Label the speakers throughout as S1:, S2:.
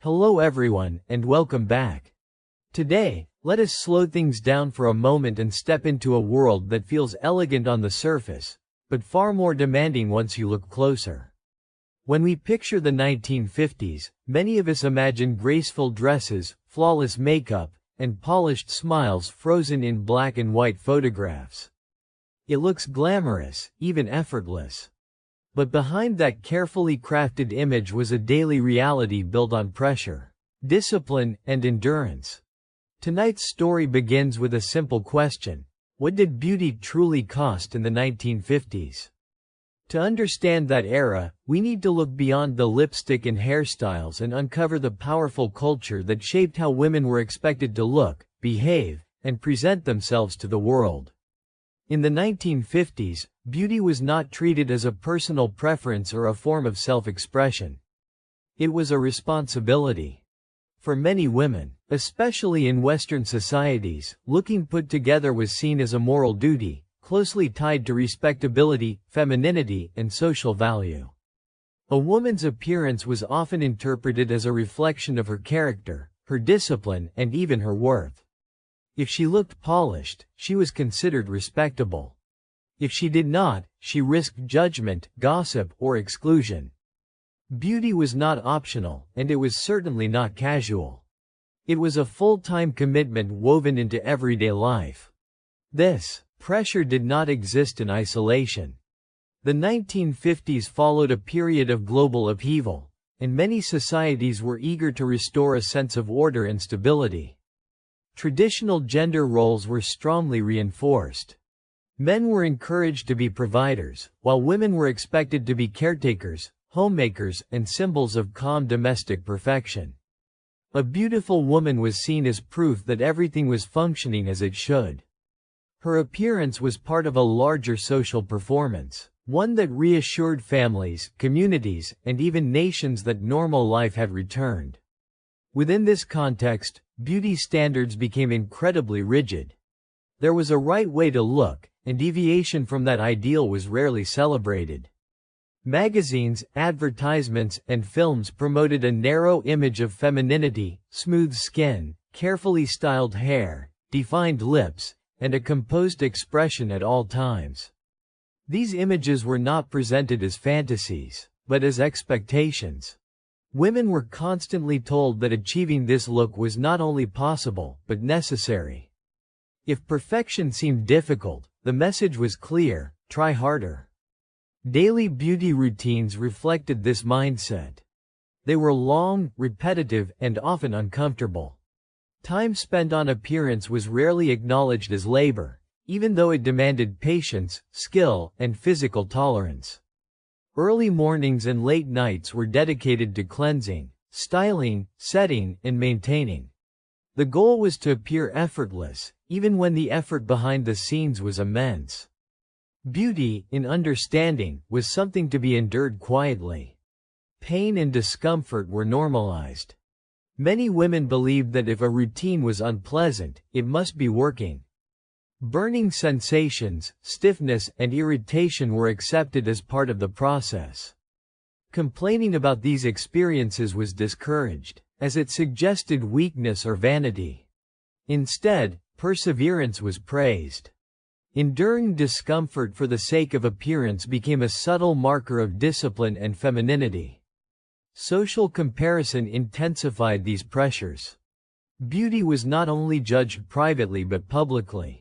S1: Hello everyone, and welcome back. Today, let us slow things down for a moment and step into a world that feels elegant on the surface, but far more demanding once you look closer. When we picture the 1950s, many of us imagine graceful dresses, flawless makeup, and polished smiles frozen in black and white photographs. It looks glamorous, even effortless. But behind that carefully crafted image was a daily reality built on pressure, discipline, and endurance. Tonight's story begins with a simple question: what did beauty truly cost in the 1950s? To understand that era, we need to look beyond the lipstick and hairstyles and uncover the powerful culture that shaped how women were expected to look, behave, and present themselves to the world. In the 1950s, beauty was not treated as a personal preference or a form of self-expression. It was a responsibility. For many women, especially in Western societies, looking put together was seen as a moral duty, closely tied to respectability, femininity, and social value. A woman's appearance was often interpreted as a reflection of her character, her discipline, and even her worth. If she looked polished, she was considered respectable. If she did not, she risked judgment, gossip, or exclusion. Beauty was not optional, and it was certainly not casual. It was a full-time commitment woven into everyday life. This pressure did not exist in isolation. The 1950s followed a period of global upheaval, and many societies were eager to restore a sense of order and stability. Traditional gender roles were strongly reinforced. Men were encouraged to be providers, while women were expected to be caretakers, homemakers, and symbols of calm domestic perfection. A beautiful woman was seen as proof that everything was functioning as it should. Her appearance was part of a larger social performance, one that reassured families, communities, and even nations that normal life had returned. Within this context, beauty standards became incredibly rigid. There was a right way to look, and deviation from that ideal was rarely celebrated. Magazines, advertisements, and films promoted a narrow image of femininity: smooth skin, carefully styled hair, defined lips, and a composed expression at all times. These images were not presented as fantasies, but as expectations. Women were constantly told that achieving this look was not only possible, but necessary. If perfection seemed difficult, the message was clear: try harder. Daily beauty routines reflected this mindset. They were long, repetitive, and often uncomfortable. Time spent on appearance was rarely acknowledged as labor, even though it demanded patience, skill, and physical tolerance. Early mornings and late nights were dedicated to cleansing, styling, setting, and maintaining. The goal was to appear effortless, even when the effort behind the scenes was immense. Beauty, in understanding, was something to be endured quietly. Pain and discomfort were normalized. Many women believed that if a routine was unpleasant, it must be working. Burning sensations, stiffness, and irritation were accepted as part of the process. Complaining about these experiences was discouraged, as it suggested weakness or vanity. Instead, perseverance was praised. Enduring discomfort for the sake of appearance became a subtle marker of discipline and femininity. Social comparison intensified these pressures. Beauty was not only judged privately but publicly.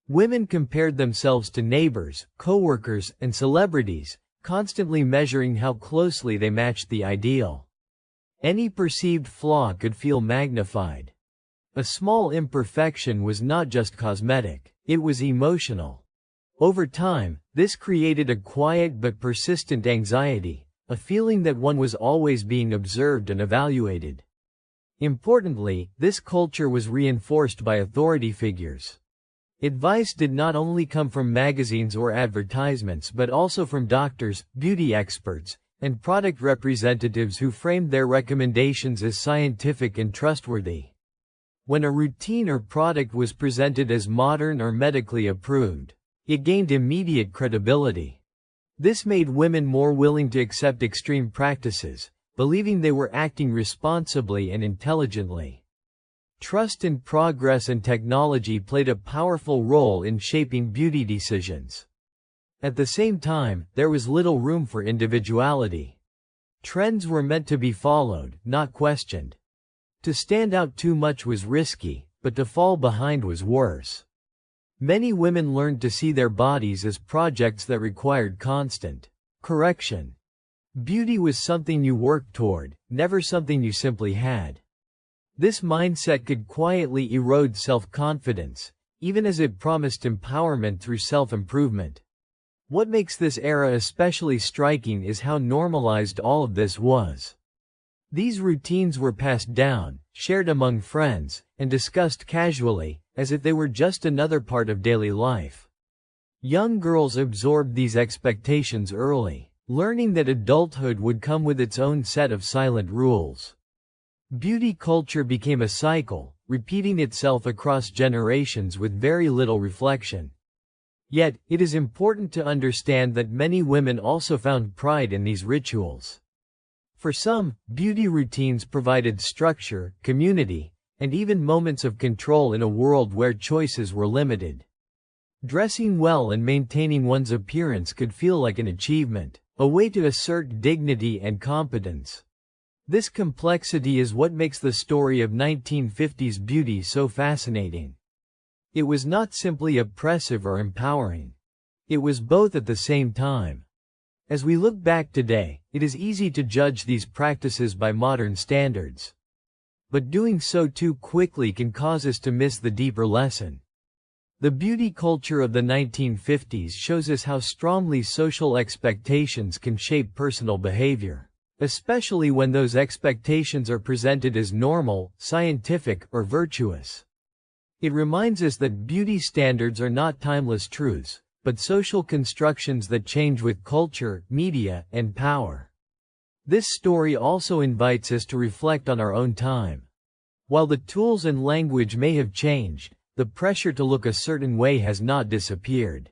S1: Women compared themselves to neighbors, co-workers, and celebrities, constantly measuring how closely they matched the ideal. Any perceived flaw could feel magnified. A small imperfection was not just cosmetic, it was emotional. Over time, this created a quiet but persistent anxiety, a feeling that one was always being observed and evaluated. Importantly, this culture was reinforced by authority figures. Advice did not only come from magazines or advertisements but also from doctors, beauty experts, and product representatives who framed their recommendations as scientific and trustworthy. When a routine or product was presented as modern or medically approved, it gained immediate credibility. This made women more willing to accept extreme practices, believing they were acting responsibly and intelligently. Trust in progress and technology played a powerful role in shaping beauty decisions. At the same time, there was little room for individuality. Trends were meant to be followed, not questioned. To stand out too much was risky, but to fall behind was worse. Many women learned to see their bodies as projects that required constant correction. Beauty was something you worked toward, never something you simply had. This mindset could quietly erode self-confidence, even as it promised empowerment through self-improvement. What makes this era especially striking is how normalized all of this was. These routines were passed down, shared among friends, and discussed casually, as if they were just another part of daily life. Young girls absorbed these expectations early, learning that adulthood would come with its own set of silent rules. Beauty culture became a cycle, repeating itself across generations with very little reflection. Yet, it is important to understand that many women also found pride in these rituals. For some, beauty routines provided structure, community, and even moments of control in a world where choices were limited. Dressing well and maintaining one's appearance could feel like an achievement, a way to assert dignity and competence. This complexity is what makes the story of 1950s beauty so fascinating. It was not simply oppressive or empowering. It was both at the same time. As we look back today, it is easy to judge these practices by modern standards. But doing so too quickly can cause us to miss the deeper lesson. The beauty culture of the 1950s shows us how strongly social expectations can shape personal behavior, especially when those expectations are presented as normal, scientific, or virtuous. It reminds us that beauty standards are not timeless truths, but social constructions that change with culture, media, and power. This story also invites us to reflect on our own time. While the tools and language may have changed, the pressure to look a certain way has not disappeared.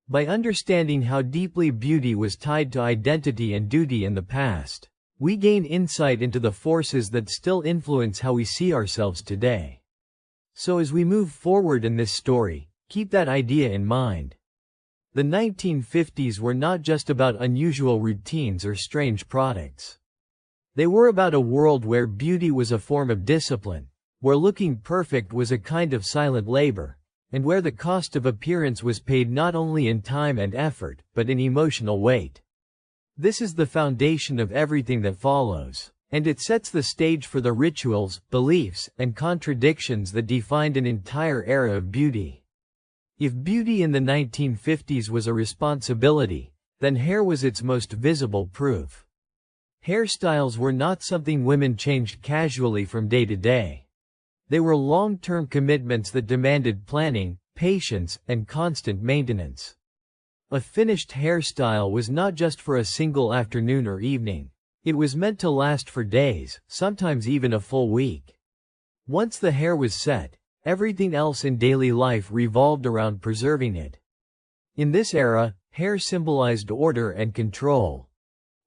S1: By understanding how deeply beauty was tied to identity and duty in the past, we gain insight into the forces that still influence how we see ourselves today. So as we move forward in this story, keep that idea in mind. The 1950s were not just about unusual routines or strange products. They were about a world where beauty was a form of discipline, where looking perfect was a kind of silent labor, and where the cost of appearance was paid not only in time and effort, but in emotional weight. This is the foundation of everything that follows, and it sets the stage for the rituals, beliefs, and contradictions that defined an entire era of beauty. If beauty in the 1950s was a responsibility, then hair was its most visible proof. Hairstyles were not something women changed casually from day to day. They were long-term commitments that demanded planning, patience, and constant maintenance. A finished hairstyle was not just for a single afternoon or evening. It was meant to last for days, sometimes even a full week. Once the hair was set, everything else in daily life revolved around preserving it. In this era, hair symbolized order and control.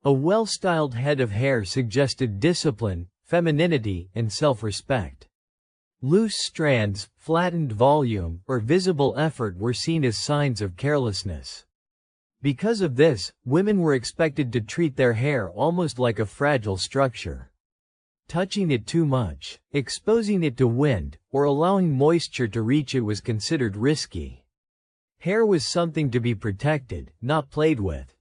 S1: A well-styled head of hair suggested discipline, femininity, and self-respect. Loose strands, flattened volume, or visible effort were seen as signs of carelessness. Because of this, women were expected to treat their hair almost like a fragile structure. Touching it too much, exposing it to wind, or allowing moisture to reach it was considered risky. Hair was something to be protected, not played with.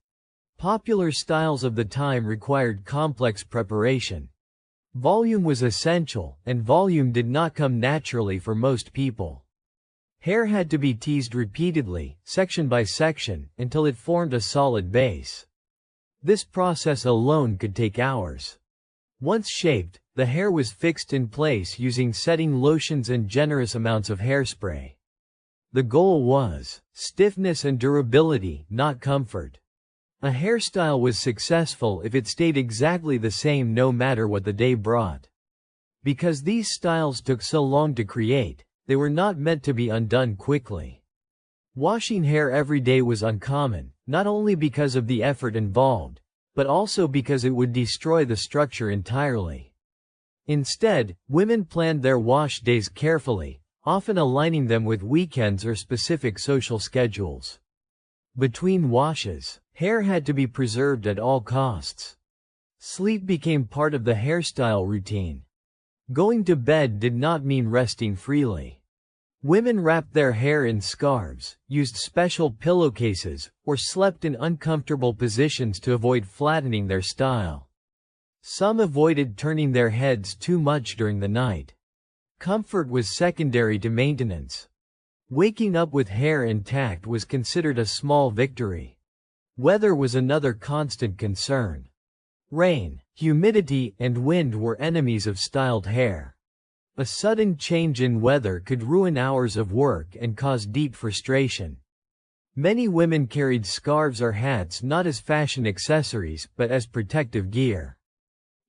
S1: Popular styles of the time required complex preparation. Volume was essential, and volume did not come naturally for most people. Hair had to be teased repeatedly, section by section, until it formed a solid base. This process alone could take hours. Once shaped, the hair was fixed in place using setting lotions and generous amounts of hairspray. The goal was stiffness and durability, not comfort. A hairstyle was successful if it stayed exactly the same no matter what the day brought. Because these styles took so long to create, they were not meant to be undone quickly. Washing hair every day was uncommon, not only because of the effort involved, but also because it would destroy the structure entirely. Instead, women planned their wash days carefully, often aligning them with weekends or specific social schedules. Between washes, hair had to be preserved at all costs. Sleep became part of the hairstyle routine. Going to bed did not mean resting freely. Women wrapped their hair in scarves, used special pillowcases, or slept in uncomfortable positions to avoid flattening their style. Some avoided turning their heads too much during the night. Comfort was secondary to maintenance. Waking up with hair intact was considered a small victory. Weather was another constant concern. Rain, humidity, and wind were enemies of styled hair. A sudden change in weather could ruin hours of work and cause deep frustration. Many women carried scarves or hats not as fashion accessories but as protective gear.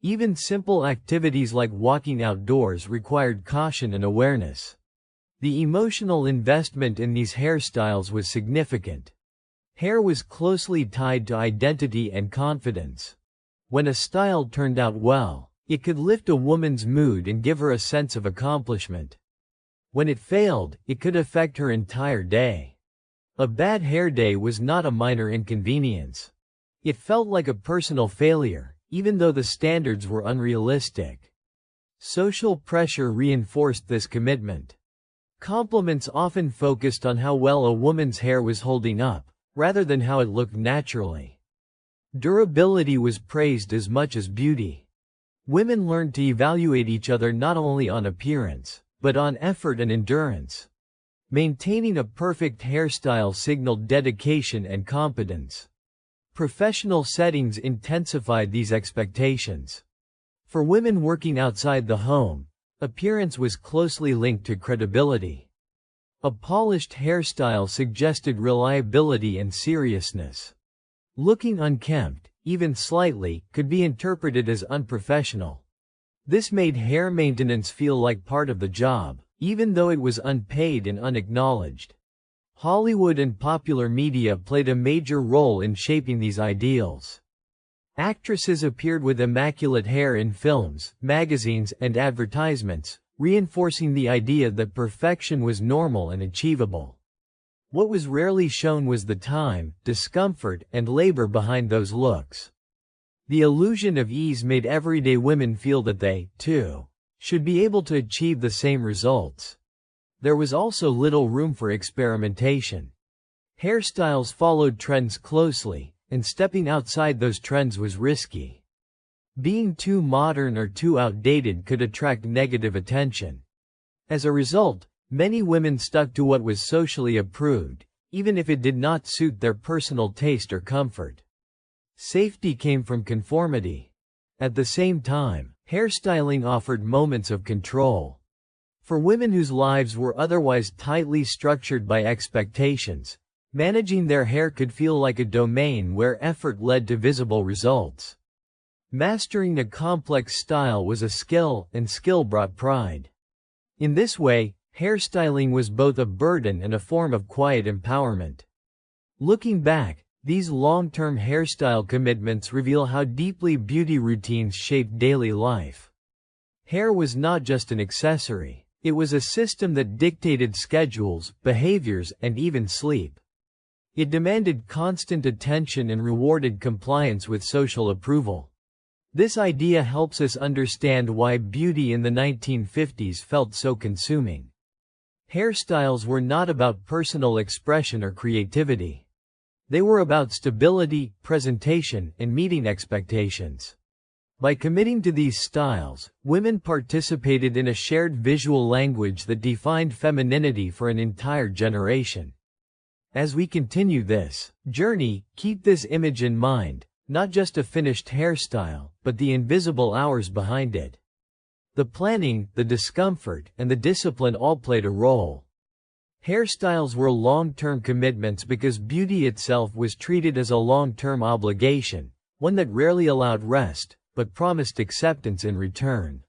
S1: Even simple activities like walking outdoors required caution and awareness. The emotional investment in these hairstyles was significant. Hair was closely tied to identity and confidence. When a style turned out well, it could lift a woman's mood and give her a sense of accomplishment. When it failed, it could affect her entire day. A bad hair day was not a minor inconvenience. It felt like a personal failure, even though the standards were unrealistic. Social pressure reinforced this commitment. Compliments often focused on how well a woman's hair was holding up, rather than how it looked naturally. Durability was praised as much as beauty. Women learned to evaluate each other not only on appearance, but on effort and endurance. Maintaining a perfect hairstyle signaled dedication and competence. Professional settings intensified these expectations. For women working outside the home, appearance was closely linked to credibility. A polished hairstyle suggested reliability and seriousness. Looking unkempt, even slightly, could be interpreted as unprofessional. This made hair maintenance feel like part of the job, even though it was unpaid and unacknowledged. Hollywood and popular media played a major role in shaping these ideals. Actresses appeared with immaculate hair in films, magazines, and advertisements, reinforcing the idea that perfection was normal and achievable. What was rarely shown was the time, discomfort, and labor behind those looks. The illusion of ease made everyday women feel that they, too, should be able to achieve the same results. There was also little room for experimentation. Hairstyles followed trends closely, and stepping outside those trends was risky. Being too modern or too outdated could attract negative attention. As a result, many women stuck to what was socially approved, even if it did not suit their personal taste or comfort. Safety came from conformity. At the same time, hairstyling offered moments of control. For women whose lives were otherwise tightly structured by expectations, managing their hair could feel like a domain where effort led to visible results. Mastering a complex style was a skill, and skill brought pride. In this way, hairstyling was both a burden and a form of quiet empowerment. Looking back, these long-term hairstyle commitments reveal how deeply beauty routines shaped daily life. Hair was not just an accessory, it was a system that dictated schedules, behaviors, and even sleep. It demanded constant attention and rewarded compliance with social approval. This idea helps us understand why beauty in the 1950s felt so consuming. Hairstyles were not about personal expression or creativity. They were about stability, presentation, and meeting expectations. By committing to these styles, women participated in a shared visual language that defined femininity for an entire generation. As we continue this journey, keep this image in mind, not just a finished hairstyle, but the invisible hours behind it. The planning, the discomfort, and the discipline all played a role. Hairstyles were long-term commitments because beauty itself was treated as a long-term obligation, one that rarely allowed rest, but promised acceptance in return.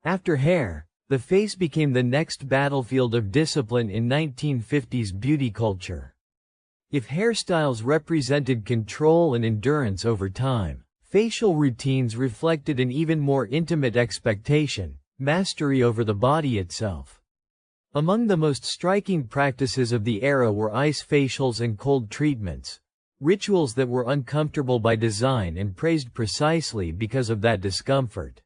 S1: After hair, the face became the next battlefield of discipline in 1950s beauty culture. If hairstyles represented control and endurance over time, facial routines reflected an even more intimate expectation, mastery over the body itself. Among the most striking practices of the era were ice facials and cold treatments, rituals that were uncomfortable by design and praised precisely because of that discomfort.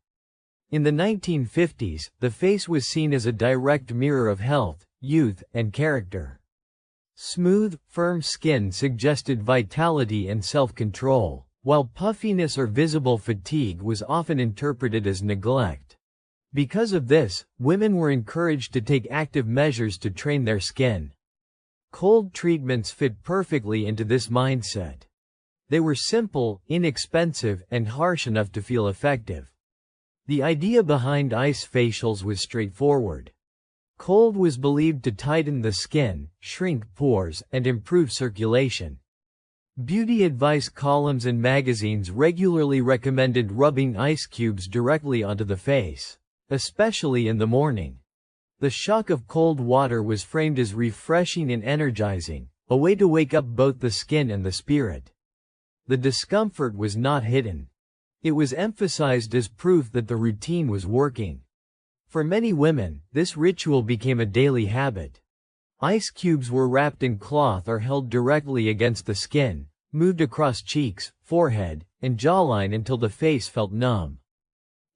S1: In the 1950s, the face was seen as a direct mirror of health, youth, and character. Smooth, firm skin suggested vitality and self-control, while puffiness or visible fatigue was often interpreted as neglect. Because of this, women were encouraged to take active measures to train their skin. Cold treatments fit perfectly into this mindset. They were simple, inexpensive, and harsh enough to feel effective. The idea behind ice facials was straightforward. Cold was believed to tighten the skin, shrink pores, and improve circulation. Beauty advice columns and magazines regularly recommended rubbing ice cubes directly onto the face, especially in the morning. The shock of cold water was framed as refreshing and energizing, a way to wake up both the skin and the spirit. The discomfort was not hidden. It was emphasized as proof that the routine was working. For many women, this ritual became a daily habit. Ice cubes were wrapped in cloth or held directly against the skin, moved across cheeks, forehead, and jawline until the face felt numb.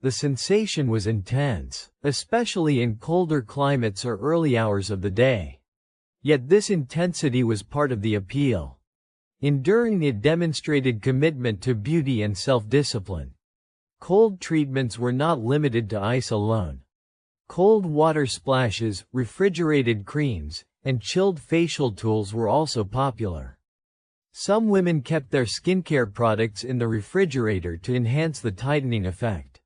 S1: The sensation was intense, especially in colder climates or early hours of the day. Yet this intensity was part of the appeal. Enduring it demonstrated commitment to beauty and self-discipline. Cold treatments were not limited to ice alone. Cold water splashes, refrigerated creams, and chilled facial tools were also popular. Some women kept their skincare products in the refrigerator to enhance the tightening effect.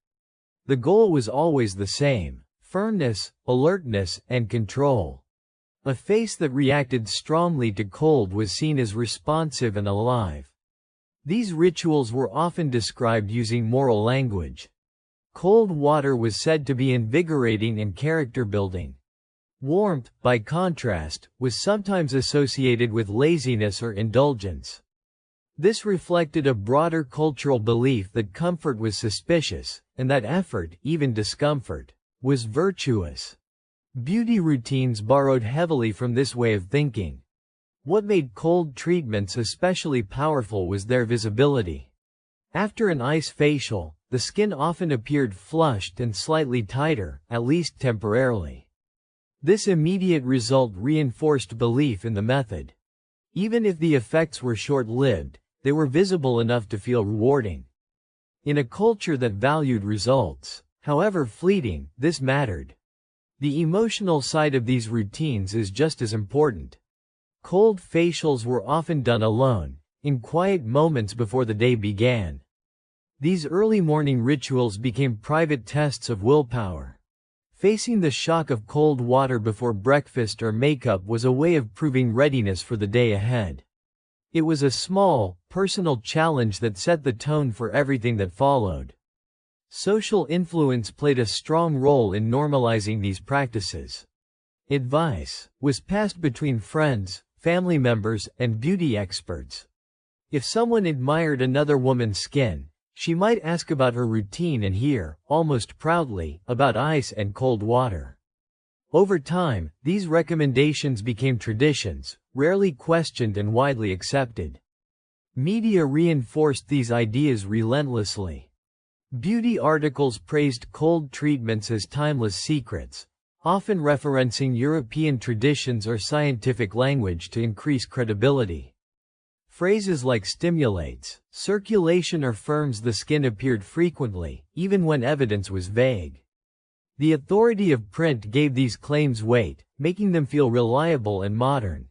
S1: The goal was always the same: firmness, alertness, and control. A face that reacted strongly to cold was seen as responsive and alive. These rituals were often described using moral language. Cold water was said to be invigorating and character-building. Warmth, by contrast, was sometimes associated with laziness or indulgence. This reflected a broader cultural belief that comfort was suspicious, and that effort, even discomfort, was virtuous. Beauty routines borrowed heavily from this way of thinking. What made cold treatments especially powerful was their visibility. After an ice facial, the skin often appeared flushed and slightly tighter, at least temporarily. This immediate result reinforced belief in the method. Even if the effects were short-lived, they were visible enough to feel rewarding. In a culture that valued results, however fleeting, this mattered. The emotional side of these routines is just as important. Cold facials were often done alone, in quiet moments before the day began. These early morning rituals became private tests of willpower. Facing the shock of cold water before breakfast or makeup was a way of proving readiness for the day ahead. It was a small, personal challenge that set the tone for everything that followed. Social influence played a strong role in normalizing these practices. Advice was passed between friends, family members, and beauty experts. If someone admired another woman's skin, she might ask about her routine and hear, almost proudly, about ice and cold water. Over time, these recommendations became traditions, rarely questioned and widely accepted. Media reinforced these ideas relentlessly. Beauty articles praised cold treatments as timeless secrets, often referencing European traditions or scientific language to increase credibility. Phrases like stimulates circulation or firms the skin appeared frequently, even when evidence was vague. The authority of print gave these claims weight, making them feel reliable and modern.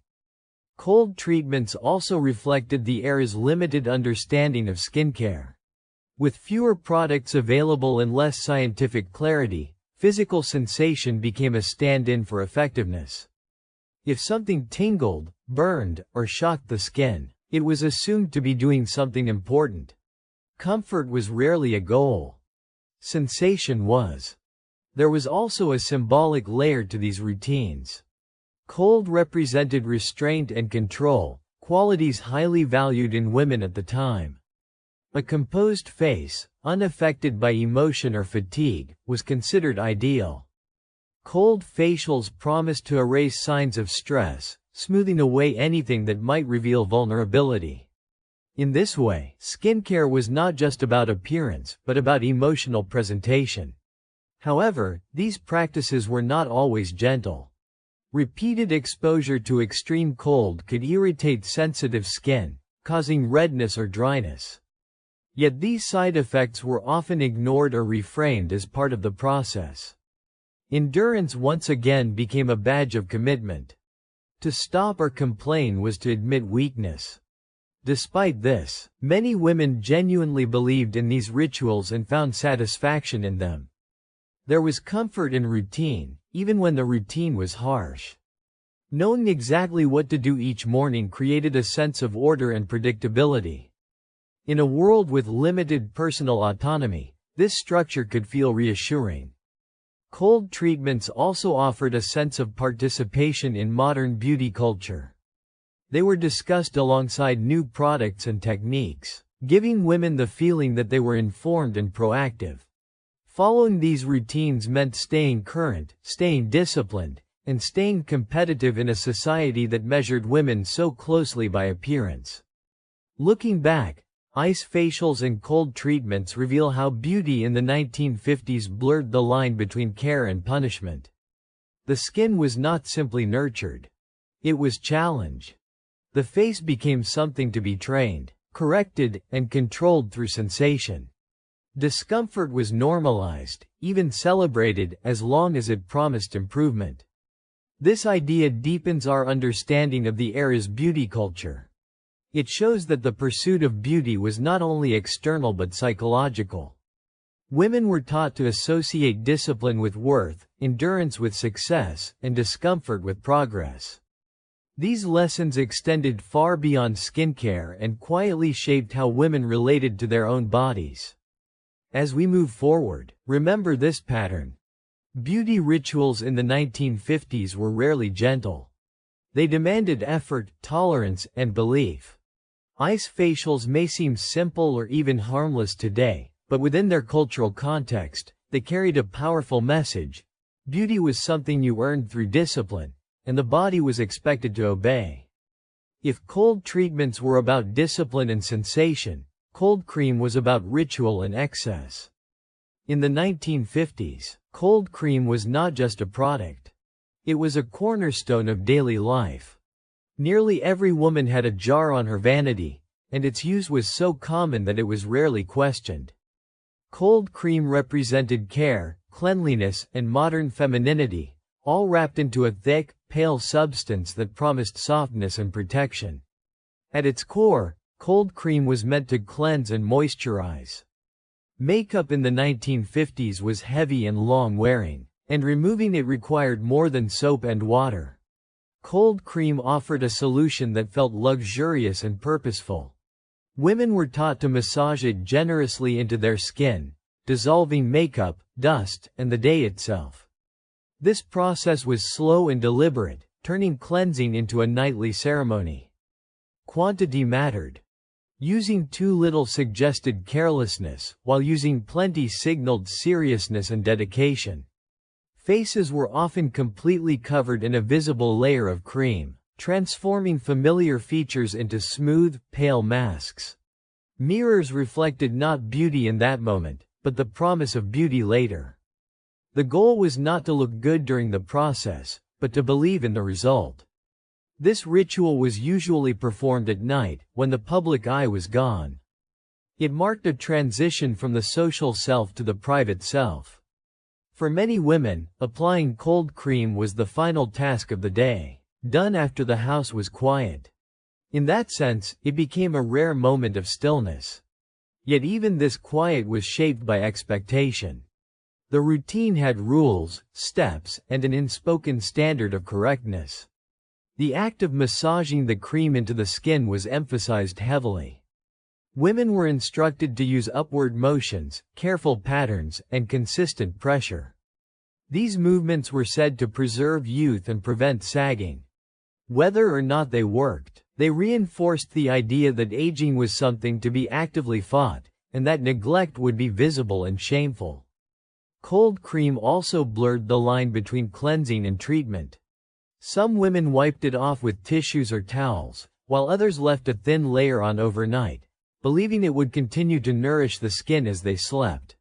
S1: Cold treatments also reflected the era's limited understanding of skincare. With fewer products available and less scientific clarity, physical sensation became a stand-in for effectiveness. If something tingled, burned, or shocked the skin, it was assumed to be doing something important. Comfort was rarely a goal. Sensation was. There was also a symbolic layer to these routines. Cold represented restraint and control, qualities highly valued in women at the time. A composed face, unaffected by emotion or fatigue, was considered ideal. Cold facials promised to erase signs of stress, smoothing away anything that might reveal vulnerability. In this way, skincare was not just about appearance, but about emotional presentation. However, these practices were not always gentle. Repeated exposure to extreme cold could irritate sensitive skin, causing redness or dryness. Yet these side effects were often ignored or reframed as part of the process. Endurance once again became a badge of commitment. To stop or complain was to admit weakness. Despite this, many women genuinely believed in these rituals and found satisfaction in them. There was comfort in routine, even when the routine was harsh. Knowing exactly what to do each morning created a sense of order and predictability. In a world with limited personal autonomy, this structure could feel reassuring. Cold treatments also offered a sense of participation in modern beauty culture. They were discussed alongside new products and techniques, giving women the feeling that they were informed and proactive. Following these routines meant staying current, staying disciplined, and staying competitive in a society that measured women so closely by appearance. Looking back, ice facials and cold treatments reveal how beauty in the 1950s blurred the line between care and punishment. The skin was not simply nurtured. It was challenged. The face became something to be trained, corrected, and controlled through sensation. Discomfort was normalized, even celebrated, as long as it promised improvement. This idea deepens our understanding of the era's beauty culture. It shows that the pursuit of beauty was not only external but psychological. Women were taught to associate discipline with worth, endurance with success, and discomfort with progress. These lessons extended far beyond skincare and quietly shaped how women related to their own bodies. As we move forward, remember this pattern. Beauty rituals in the 1950s were rarely gentle. They demanded effort, tolerance, and belief. Ice facials may seem simple or even harmless today, but within their cultural context, they carried a powerful message. Beauty was something you earned through discipline, and the body was expected to obey. If cold treatments were about discipline and sensation, cold cream was about ritual and excess. In the 1950s, cold cream was not just a product. It was a cornerstone of daily life. Nearly every woman had a jar on her vanity, and its use was so common that it was rarely questioned. Cold cream represented care, cleanliness, and modern femininity, all wrapped into a thick, pale substance that promised softness and protection. At its core, cold cream was meant to cleanse and moisturize. Makeup in the 1950s was heavy and long-wearing, and removing it required more than soap and water. Cold cream offered a solution that felt luxurious and purposeful. Women were taught to massage it generously into their skin, dissolving makeup, dust, and the day itself. This process was slow and deliberate, turning cleansing into a nightly ceremony. Quantity mattered. Using too little suggested carelessness, while using plenty signaled seriousness and dedication. Faces were often completely covered in a visible layer of cream, transforming familiar features into smooth, pale masks. Mirrors reflected not beauty in that moment, but the promise of beauty later. The goal was not to look good during the process, but to believe in the result. This ritual was usually performed at night, when the public eye was gone. It marked a transition from the social self to the private self. For many women, applying cold cream was the final task of the day, done after the house was quiet. In that sense, it became a rare moment of stillness. Yet even this quiet was shaped by expectation. The routine had rules, steps, and an unspoken standard of correctness. The act of massaging the cream into the skin was emphasized heavily. Women were instructed to use upward motions, careful patterns, and consistent pressure. These movements were said to preserve youth and prevent sagging. Whether or not they worked, they reinforced the idea that aging was something to be actively fought, and that neglect would be visible and shameful. Cold cream also blurred the line between cleansing and treatment. Some women wiped it off with tissues or towels, while others left a thin layer on overnight, believing it would continue to nourish the skin as they slept.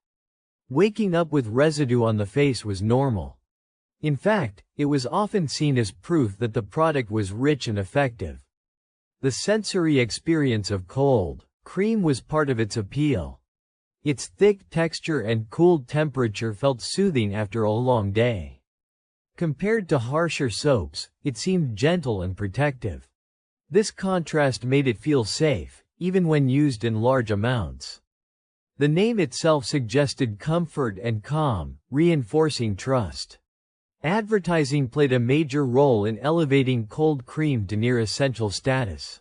S1: Waking up with residue on the face was normal. In fact, it was often seen as proof that the product was rich and effective. The sensory experience of cold cream was part of its appeal. Its thick texture and cool temperature felt soothing after a long day. Compared to harsher soaps, it seemed gentle and protective. This contrast made it feel safe, even when used in large amounts. The name itself suggested comfort and calm, reinforcing trust. Advertising played a major role in elevating cold cream to near-essential status.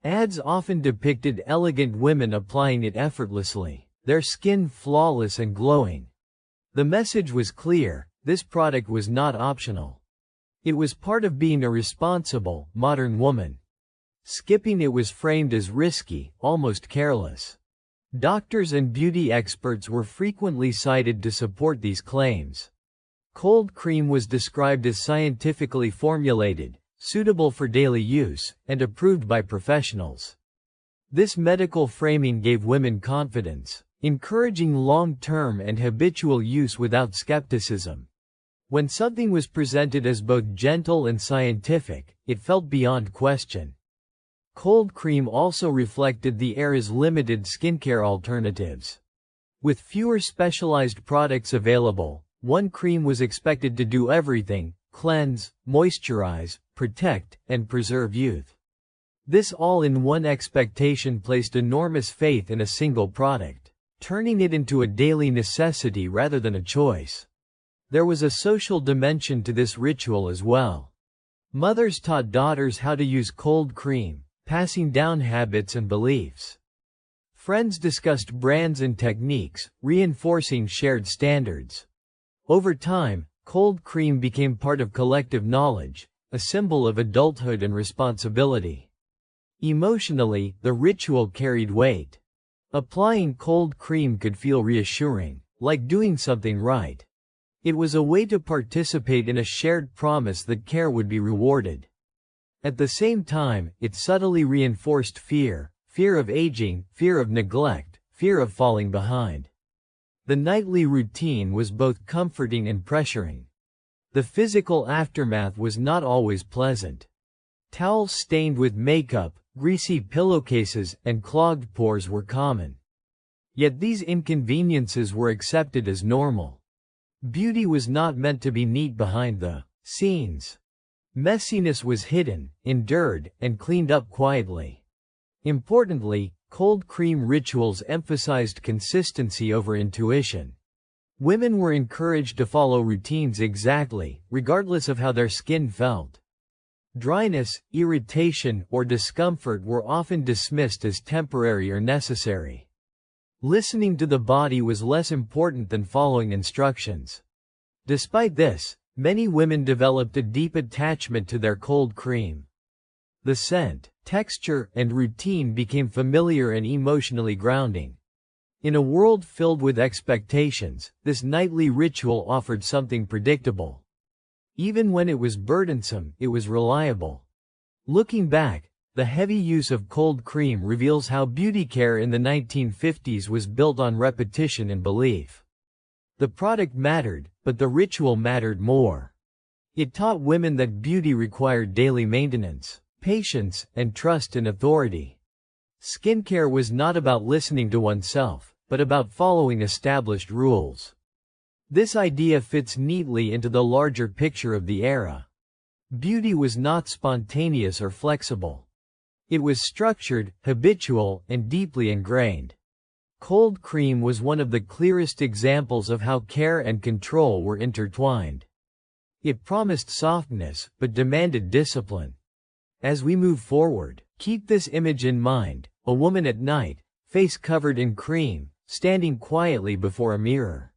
S1: Ads often depicted elegant women applying it effortlessly, their skin flawless and glowing. The message was clear: this product was not optional. It was part of being a responsible, modern woman. Skipping it was framed as risky, almost careless. Doctors and beauty experts were frequently cited to support these claims. Cold cream was described as scientifically formulated, suitable for daily use, and approved by professionals. This medical framing gave women confidence, encouraging long-term and habitual use without skepticism. When something was presented as both gentle and scientific, it felt beyond question. Cold cream also reflected the era's limited skincare alternatives. With fewer specialized products available, one cream was expected to do everything: cleanse, moisturize, protect, and preserve youth. This all-in-one expectation placed enormous faith in a single product, turning it into a daily necessity rather than a choice. There was a social dimension to this ritual as well. Mothers taught daughters how to use cold cream, passing down habits and beliefs. Friends discussed brands and techniques, reinforcing shared standards. Over time, cold cream became part of collective knowledge, a symbol of adulthood and responsibility. Emotionally, the ritual carried weight. Applying cold cream could feel reassuring, like doing something right. It was a way to participate in a shared promise that care would be rewarded. At the same time, it subtly reinforced fear: fear of aging, fear of neglect, fear of falling behind. The nightly routine was both comforting and pressuring. The physical aftermath was not always pleasant. Towels stained with makeup, greasy pillowcases, and clogged pores were common. Yet these inconveniences were accepted as normal. Beauty was not meant to be neat behind the scenes. Messiness was hidden, endured, and cleaned up quietly. Importantly, cold cream rituals emphasized consistency over intuition. Women were encouraged to follow routines exactly, regardless of how their skin felt. Dryness, irritation, or discomfort were often dismissed as temporary or necessary. Listening to the body was less important than following instructions. Despite this, many women developed a deep attachment to their cold cream. The scent, texture, and routine became familiar and emotionally grounding. In a world filled with expectations, this nightly ritual offered something predictable. Even when it was burdensome, it was reliable. Looking back, the heavy use of cold cream reveals how beauty care in the 1950s was built on repetition and belief. The product mattered, but the ritual mattered more. It taught women that beauty required daily maintenance, patience, and trust in authority. Skincare was not about listening to oneself, but about following established rules. This idea fits neatly into the larger picture of the era. Beauty was not spontaneous or flexible. It was structured, habitual, and deeply ingrained. Cold cream was one of the clearest examples of how care and control were intertwined. It promised softness, but demanded discipline. As we move forward, keep this image in mind: a woman at night, face covered in cream, standing quietly before a mirror.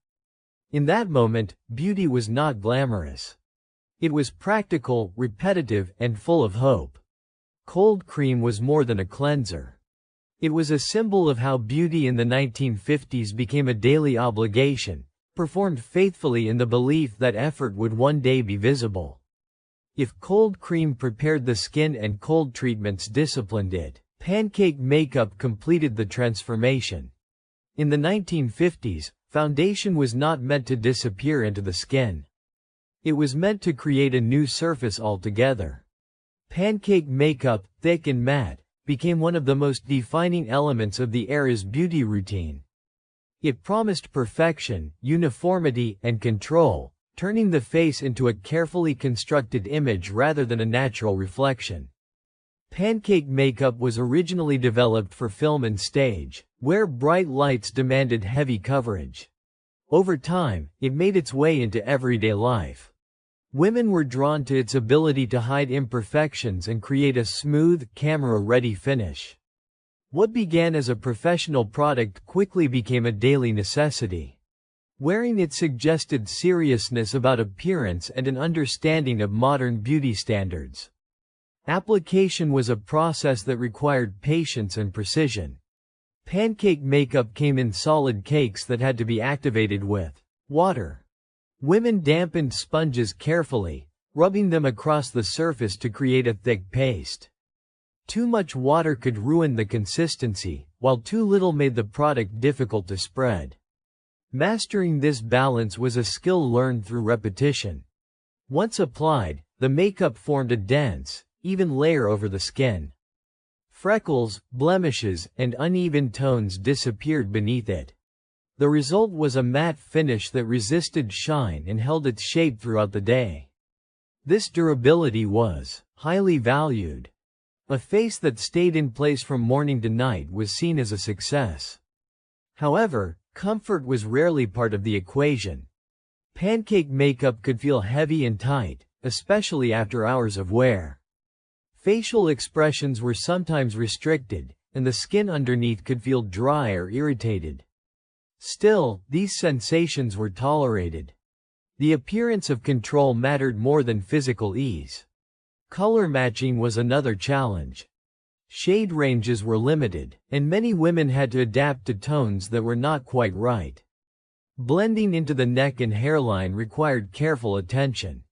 S1: In that moment, beauty was not glamorous. It was practical, repetitive, and full of hope. Cold cream was more than a cleanser. It was a symbol of how beauty in the 1950s became a daily obligation, performed faithfully in the belief that effort would one day be visible. If cold cream prepared the skin and cold treatments disciplined it, Pancake makeup completed the transformation. In the 1950s, foundation was not meant to disappear into the skin. It was meant to create a new surface altogether. Pancake makeup, thick and matte, became one of the most defining elements of the era's beauty routine. It promised perfection, uniformity, and control, turning the face into a carefully constructed image rather than a natural reflection. Pancake makeup was originally developed for film and stage, where bright lights demanded heavy coverage. Over time, it made its way into everyday life. Women were drawn to its ability to hide imperfections and create a smooth, camera-ready finish. What began as a professional product quickly became a daily necessity. Wearing it suggested seriousness about appearance and an understanding of modern beauty standards. Application was a process that required patience and precision. Pancake makeup came in solid cakes that had to be activated with water. Women dampened sponges carefully, rubbing them across the surface to create a thick paste. Too much water could ruin the consistency, while too little made the product difficult to spread. Mastering this balance was a skill learned through repetition. Once applied, the makeup formed a dense, even layer over the skin. Freckles, blemishes, and uneven tones disappeared beneath it. The result was a matte finish that resisted shine and held its shape throughout the day. This durability was highly valued. A face that stayed in place from morning to night was seen as a success. However, comfort was rarely part of the equation. Pancake makeup could feel heavy and tight, especially after hours of wear. Facial expressions were sometimes restricted, and the skin underneath could feel dry or irritated. Still, these sensations were tolerated. The appearance of control mattered more than physical ease. Color matching was another challenge. Shade ranges were limited, and many women had to adapt to tones that were not quite right. Blending into the neck and hairline required careful attention.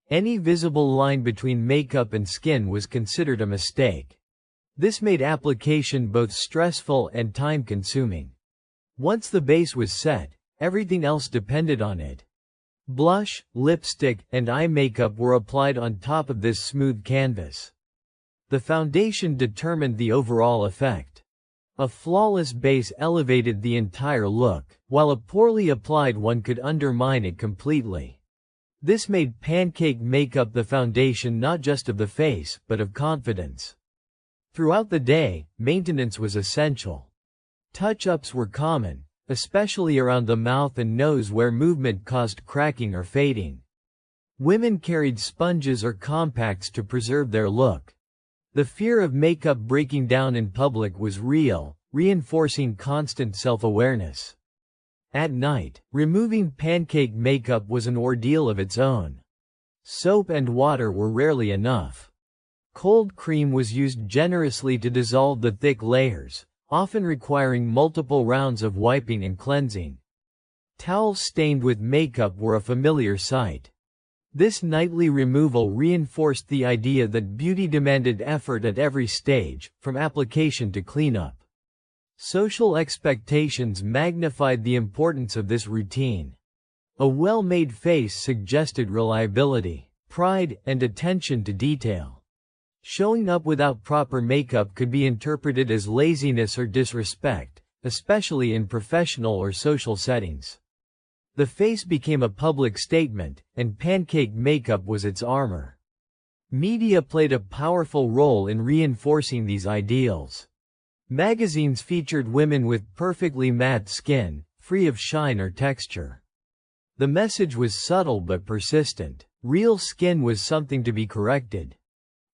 S1: Any visible line between makeup and skin was considered a mistake. This made application both stressful and time-consuming. Once the base was set, everything else depended on it. Blush, lipstick, and eye makeup were applied on top of this smooth canvas. The foundation determined the overall effect. A flawless base elevated the entire look, while a poorly applied one could undermine it completely. This made Pancake makeup the foundation not just of the face, but of confidence. Throughout the day, maintenance was essential. Touch-ups were common, especially around the mouth and nose where movement caused cracking or fading. Women carried sponges or compacts to preserve their look. The fear of makeup breaking down in public was real, reinforcing constant self-awareness. At night, removing Pancake makeup was an ordeal of its own. Soap and water were rarely enough. Cold cream was used generously to dissolve the thick layers, often requiring multiple rounds of wiping and cleansing. Towels stained with makeup were a familiar sight. This nightly removal reinforced the idea that beauty demanded effort at every stage, from application to cleanup. Social expectations magnified the importance of this routine. A well-made face suggested reliability, pride, and attention to detail. Showing up without proper makeup could be interpreted as laziness or disrespect, especially in professional or social settings. The face became a public statement, and Pancake makeup was its armor. Media played a powerful role in reinforcing these ideals. Magazines featured women with perfectly matte skin, free of shine or texture. The message was subtle but persistent. Real skin was something to be corrected.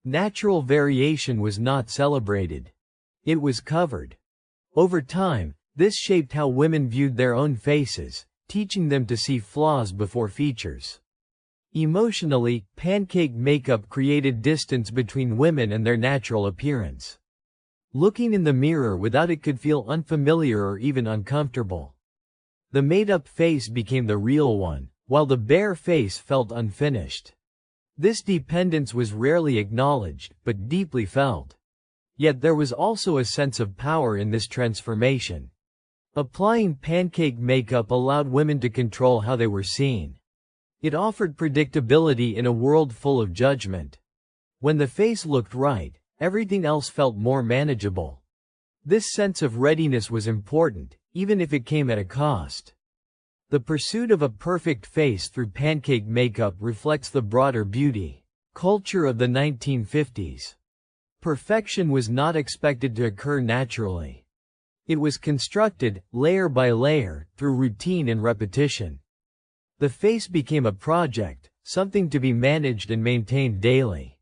S1: Natural variation was not celebrated. It was covered. Over time, this shaped how women viewed their own faces, teaching them to see flaws before features. Emotionally, Pancake makeup created distance between women and their natural appearance. Looking in the mirror without it could feel unfamiliar or even uncomfortable. The made-up face became the real one, while the bare face felt unfinished. This dependence was rarely acknowledged, but deeply felt. Yet there was also a sense of power in this transformation. Applying Pancake makeup allowed women to control how they were seen. It offered predictability in a world full of judgment. When the face looked right, everything else felt more manageable. This sense of readiness was important, even if it came at a cost. The pursuit of a perfect face through Pancake makeup reflects the broader beauty culture of the 1950s. Perfection was not expected to occur naturally. It was constructed, layer by layer, through routine and repetition. The face became a project, something to be managed and maintained daily.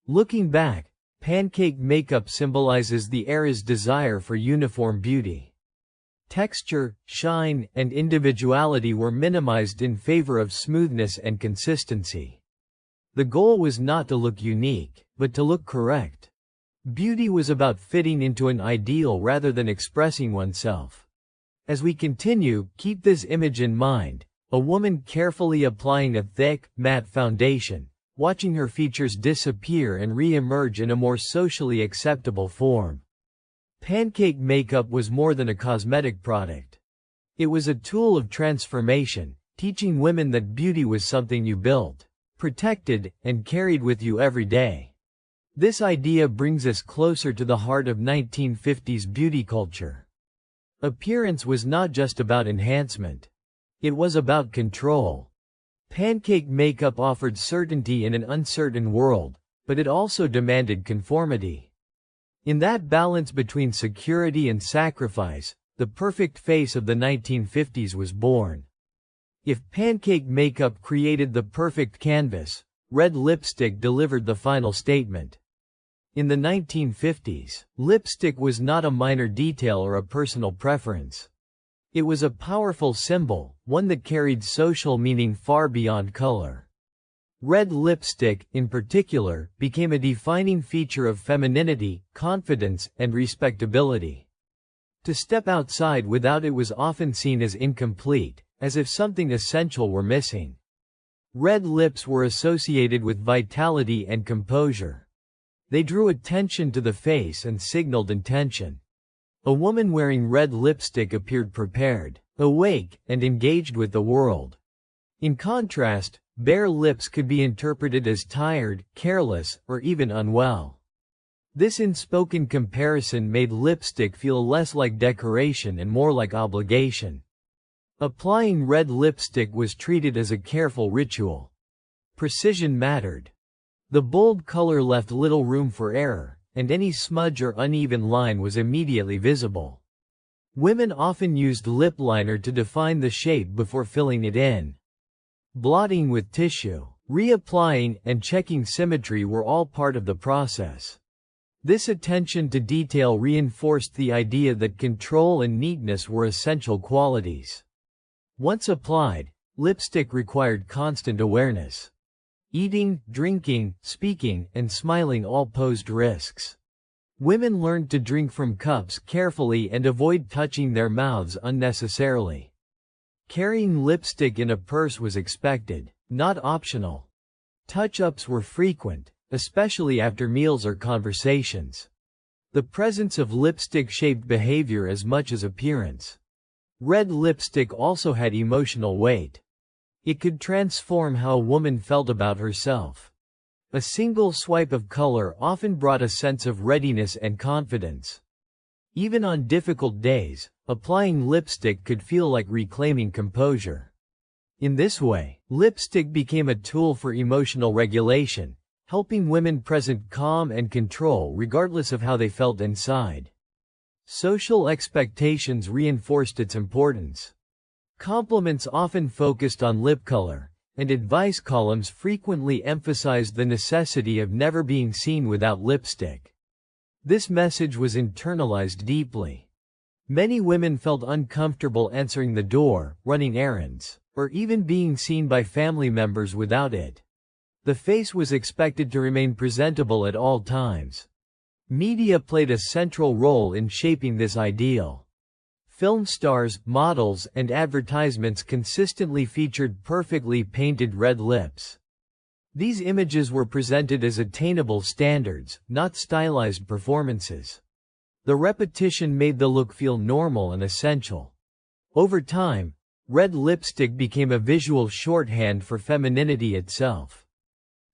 S1: Looking back, Pancake makeup symbolizes the era's desire for uniform beauty. Texture, shine, and individuality were minimized in favor of smoothness and consistency. The goal was not to look unique, but to look correct. Beauty was about fitting into an ideal rather than expressing oneself. As we continue, keep this image in mind: a woman carefully applying a thick, matte foundation, watching her features disappear and re-emerge in a more socially acceptable form. Pancake makeup was more than a cosmetic product. It was a tool of transformation, teaching women that beauty was something you built, protected, and carried with you every day. This idea brings us closer to the heart of 1950s beauty culture. Appearance was not just about enhancement. It was about control. Pancake makeup offered certainty in an uncertain world, but it also demanded conformity. In that balance between security and sacrifice, the perfect face of the 1950s was born. If Pancake makeup created the perfect canvas, red lipstick delivered the final statement. In the 1950s, lipstick was not a minor detail or a personal preference. It was a powerful symbol, one that carried social meaning far beyond color. Red lipstick, in particular, became a defining feature of femininity, confidence, and respectability. To step outside without it was often seen as incomplete, as if something essential were missing. Red lips were associated with vitality and composure. They drew attention to the face and signaled intention. A woman wearing red lipstick appeared prepared, awake, and engaged with the world. In contrast, bare lips could be interpreted as tired, careless, or even unwell. This unspoken comparison made lipstick feel less like decoration and more like obligation. Applying red lipstick was treated as a careful ritual. Precision mattered. The bold color left little room for error, and any smudge or uneven line was immediately visible. Women often used lip liner to define the shape before filling it in. Blotting with tissue, reapplying, and checking symmetry were all part of the process. This attention to detail reinforced the idea that control and neatness were essential qualities. Once applied, lipstick required constant awareness. Eating, drinking, speaking, and smiling all posed risks. Women learned to drink from cups carefully and avoid touching their mouths unnecessarily. Carrying lipstick in a purse was expected, not optional. Touch-ups were frequent, especially after meals or conversations. The presence of lipstick shaped behavior as much as appearance. Red lipstick also had emotional weight. It could transform how a woman felt about herself. A single swipe of color often brought a sense of readiness and confidence. Even on difficult days, applying lipstick could feel like reclaiming composure. In this way, lipstick became a tool for emotional regulation, helping women present calm and control regardless of how they felt inside. Social expectations reinforced its importance. Compliments often focused on lip color, and advice columns frequently emphasized the necessity of never being seen without lipstick. This message was internalized deeply. Many women felt uncomfortable answering the door, running errands, or even being seen by family members without it. The face was expected to remain presentable at all times. Media played a central role in shaping this ideal. Film stars, models, and advertisements consistently featured perfectly painted red lips. These images were presented as attainable standards, not stylized performances. The repetition made the look feel normal and essential. Over time, red lipstick became a visual shorthand for femininity itself.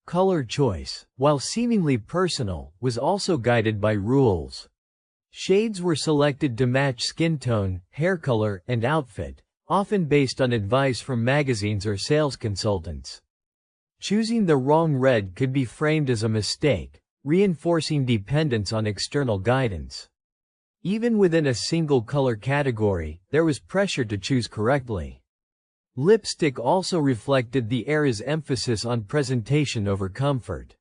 S1: Color choice, while seemingly personal, was also guided by rules. Shades were selected to match skin tone, hair color, and outfit, often based on advice from magazines or sales consultants. Choosing the wrong red could be framed as a mistake, reinforcing dependence on external guidance. Even within a single color category, there was pressure to choose correctly. Lipstick also reflected the era's emphasis on presentation over comfort.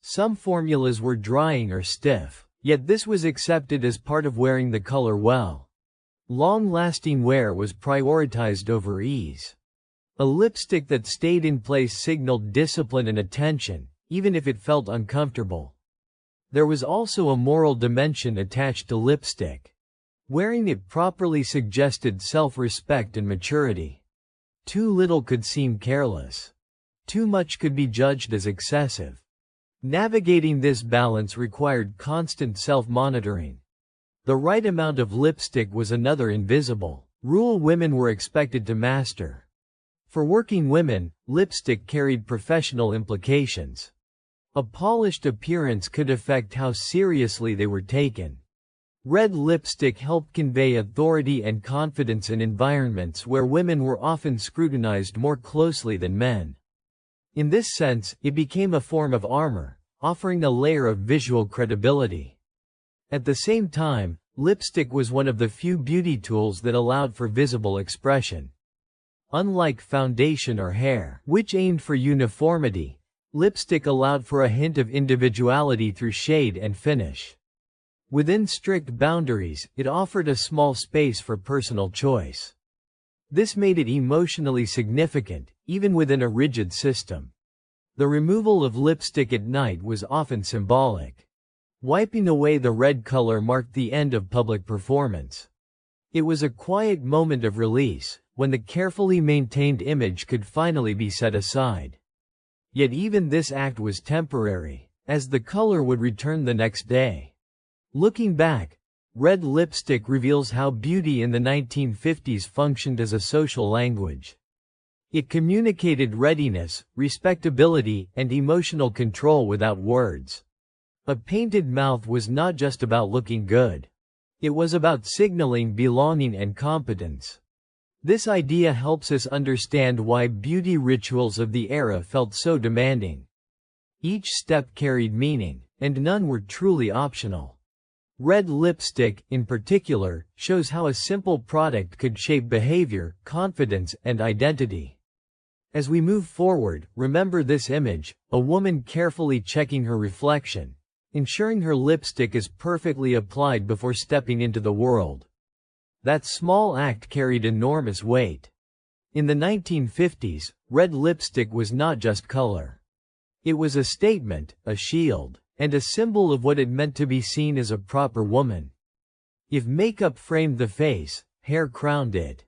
S1: Some formulas were drying or stiff, yet this was accepted as part of wearing the color well. Long-lasting wear was prioritized over ease. A lipstick that stayed in place signaled discipline and attention, even if it felt uncomfortable. There was also a moral dimension attached to lipstick. Wearing it properly suggested self-respect and maturity. Too little could seem careless. Too much could be judged as excessive. Navigating this balance required constant self-monitoring. The right amount of lipstick was another invisible rule women were expected to master. For working women, lipstick carried professional implications. A polished appearance could affect how seriously they were taken. Red lipstick helped convey authority and confidence in environments where women were often scrutinized more closely than men. In this sense, it became a form of armor, offering a layer of visual credibility. At the same time, lipstick was one of the few beauty tools that allowed for visible expression. Unlike foundation or hair, which aimed for uniformity, lipstick allowed for a hint of individuality through shade and finish. Within strict boundaries, it offered a small space for personal choice. This made it emotionally significant, even within a rigid system. The removal of lipstick at night was often symbolic. Wiping away the red color marked the end of public performance. It was a quiet moment of release, when the carefully maintained image could finally be set aside. Yet even this act was temporary, as the color would return the next day. Looking back, red lipstick reveals how beauty in the 1950s functioned as a social language. It communicated readiness, respectability, and emotional control without words. A painted mouth was not just about looking good. It was about signaling belonging and competence. This idea helps us understand why beauty rituals of the era felt so demanding. Each step carried meaning, and none were truly optional. Red lipstick, in particular, shows how a simple product could shape behavior, confidence, and identity. As we move forward, remember this image, a woman carefully checking her reflection, ensuring her lipstick is perfectly applied before stepping into the world. That small act carried enormous weight. In the 1950s, red lipstick was not just color. It was a statement, a shield, and a symbol of what it meant to be seen as a proper woman. If makeup framed the face, hair crowned it.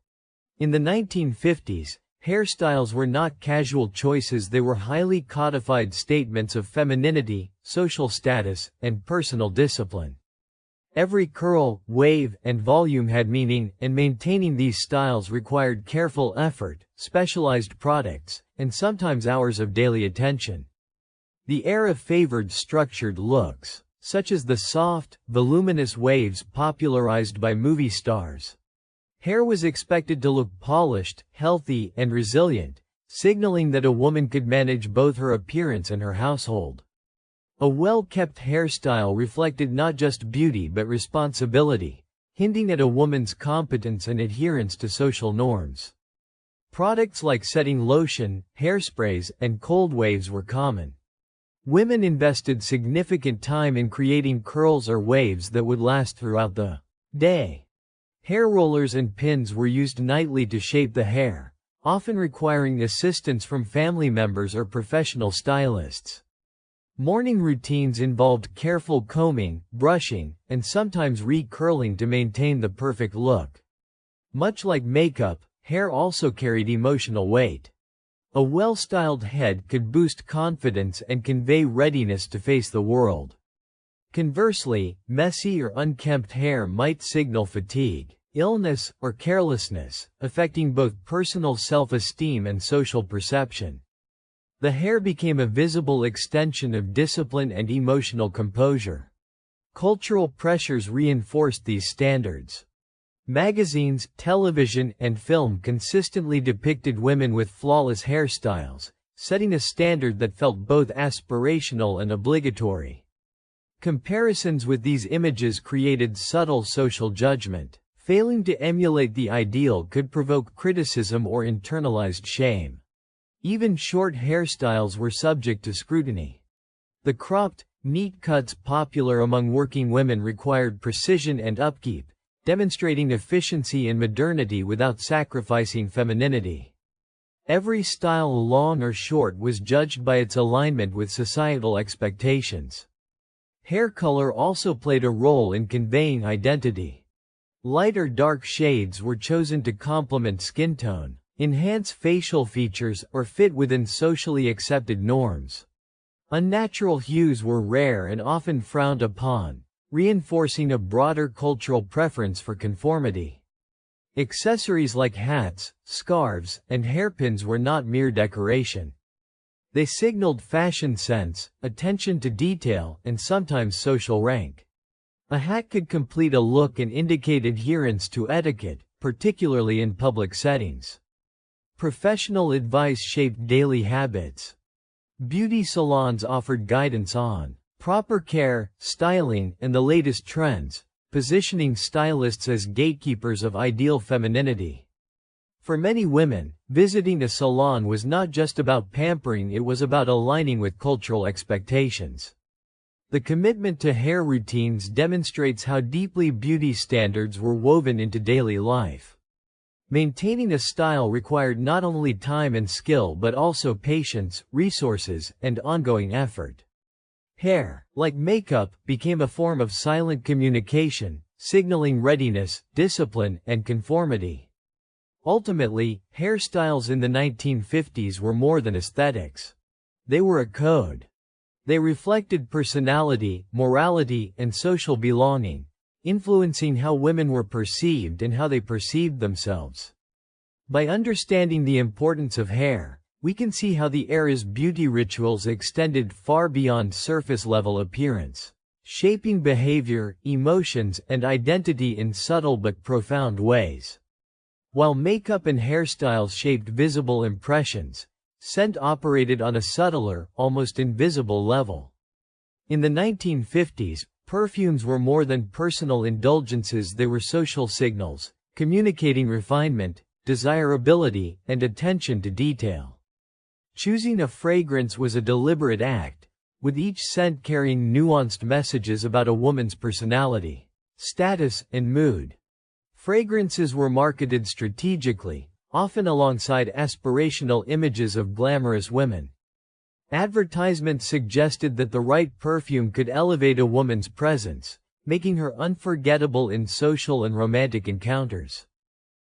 S1: In the 1950s, hairstyles were not casual choices, they were highly codified statements of femininity, social status, and personal discipline. Every curl, wave, and volume had meaning, and maintaining these styles required careful effort, specialized products, and sometimes hours of daily attention. The era favored structured looks, such as the soft, voluminous waves popularized by movie stars. Hair was expected to look polished, healthy, and resilient, signaling that a woman could manage both her appearance and her household. A well-kept hairstyle reflected not just beauty but responsibility, hinting at a woman's competence and adherence to social norms. Products like setting lotion, hairsprays, and cold waves were common. Women invested significant time in creating curls or waves that would last throughout the day. Hair rollers and pins were used nightly to shape the hair, often requiring assistance from family members or professional stylists. Morning routines involved careful combing, brushing, and sometimes re-curling to maintain the perfect look. Much like makeup, hair also carried emotional weight. A well-styled head could boost confidence and convey readiness to face the world. Conversely, messy or unkempt hair might signal fatigue, illness, or carelessness, affecting both personal self-esteem and social perception. The hair became a visible extension of discipline and emotional composure. Cultural pressures reinforced these standards. Magazines, television, and film consistently depicted women with flawless hairstyles, setting a standard that felt both aspirational and obligatory. Comparisons with these images created subtle social judgment. Failing to emulate the ideal could provoke criticism or internalized shame. Even short hairstyles were subject to scrutiny. The cropped, neat cuts popular among working women required precision and upkeep, demonstrating efficiency and modernity without sacrificing femininity. Every style, long or short, was judged by its alignment with societal expectations. Hair color also played a role in conveying identity. Light or dark shades were chosen to complement skin tone, enhance facial features, or fit within socially accepted norms. Unnatural hues were rare and often frowned upon, reinforcing a broader cultural preference for conformity. Accessories like hats, scarves, and hairpins were not mere decoration. They signaled fashion sense, attention to detail, and sometimes social rank. A hat could complete a look and indicate adherence to etiquette, particularly in public settings. Professional advice shaped daily habits. Beauty salons offered guidance on proper care, styling, and the latest trends, positioning stylists as gatekeepers of ideal femininity. For many women, visiting a salon was not just about pampering, it was about aligning with cultural expectations. The commitment to hair routines demonstrates how deeply beauty standards were woven into daily life. Maintaining a style required not only time and skill but also patience, resources, and ongoing effort. Hair, like makeup, became a form of silent communication, signaling readiness, discipline, and conformity. Ultimately, hairstyles in the 1950s were more than aesthetics. They were a code. They reflected personality, morality, and social belonging, influencing how women were perceived and how they perceived themselves. By understanding the importance of hair, we can see how the era's beauty rituals extended far beyond surface-level appearance, shaping behavior, emotions, and identity in subtle but profound ways. While makeup and hairstyles shaped visible impressions, scent operated on a subtler, almost invisible level. In the 1950s, perfumes were more than personal indulgences, they were social signals, communicating refinement, desirability, and attention to detail. Choosing a fragrance was a deliberate act, with each scent carrying nuanced messages about a woman's personality, status, and mood. Fragrances were marketed strategically, often alongside aspirational images of glamorous women. Advertisements suggested that the right perfume could elevate a woman's presence, making her unforgettable in social and romantic encounters.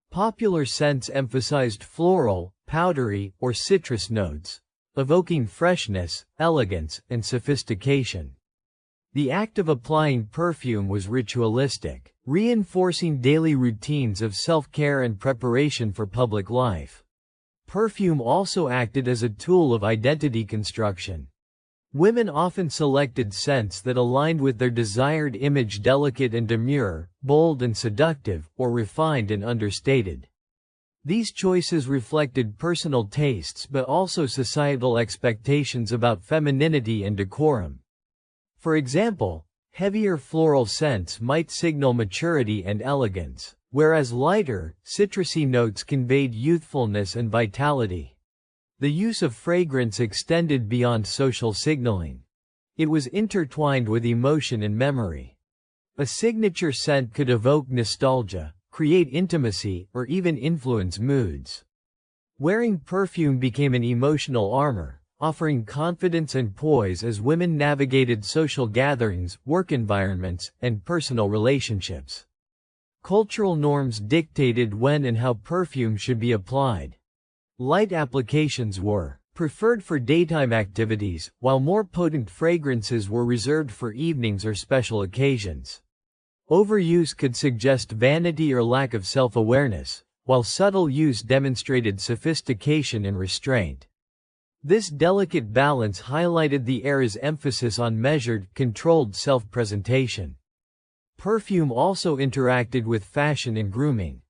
S1: Popular scents emphasized floral, powdery, or citrus notes, evoking freshness, elegance, and sophistication. The act of applying perfume was ritualistic, reinforcing daily routines of self-care and preparation for public life. Perfume also acted as a tool of identity construction. Women often selected scents that aligned with their desired image: delicate and demure, bold and seductive, or refined and understated. These choices reflected personal tastes but also societal expectations about femininity and decorum. For example, heavier floral scents might signal maturity and elegance, whereas lighter, citrusy notes conveyed youthfulness and vitality. The use of fragrance extended beyond social signaling. It was intertwined with emotion and memory. A signature scent could evoke nostalgia, create intimacy, or even influence moods. Wearing perfume became an emotional armor, offering confidence and poise as women navigated social gatherings, work environments, and personal relationships. Cultural norms dictated when and how perfume should be applied. Light applications were preferred for daytime activities, while more potent fragrances were reserved for evenings or special occasions. Overuse could suggest vanity or lack of self-awareness, while subtle use demonstrated sophistication and restraint. This delicate balance highlighted the era's emphasis on measured, controlled self-presentation. Perfume also interacted with fashion and grooming.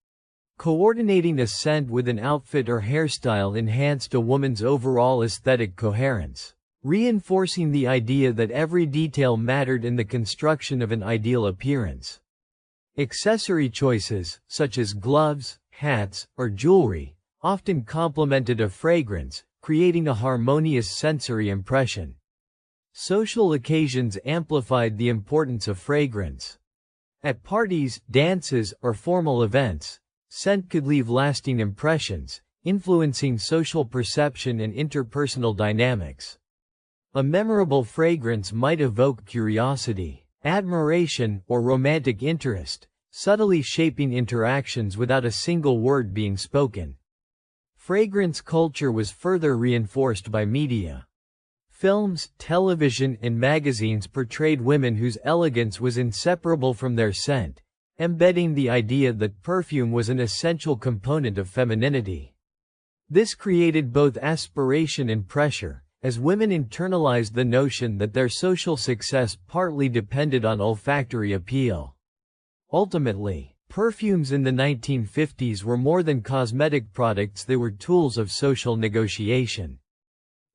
S1: Coordinating a scent with an outfit or hairstyle enhanced a woman's overall aesthetic coherence, reinforcing the idea that every detail mattered in the construction of an ideal appearance. Accessory choices, such as gloves, hats, or jewelry, often complemented a fragrance, creating a harmonious sensory impression. Social occasions amplified the importance of fragrance. At parties, dances, or formal events, scent could leave lasting impressions, influencing social perception and interpersonal dynamics. A memorable fragrance might evoke curiosity, admiration, or romantic interest, subtly shaping interactions without a single word being spoken. Fragrance culture was further reinforced by media. Films, television, and magazines portrayed women whose elegance was inseparable from their scent, embedding the idea that perfume was an essential component of femininity. This created both aspiration and pressure, as women internalized the notion that their social success partly depended on olfactory appeal. Ultimately, perfumes in the 1950s were more than cosmetic products, they were tools of social negotiation.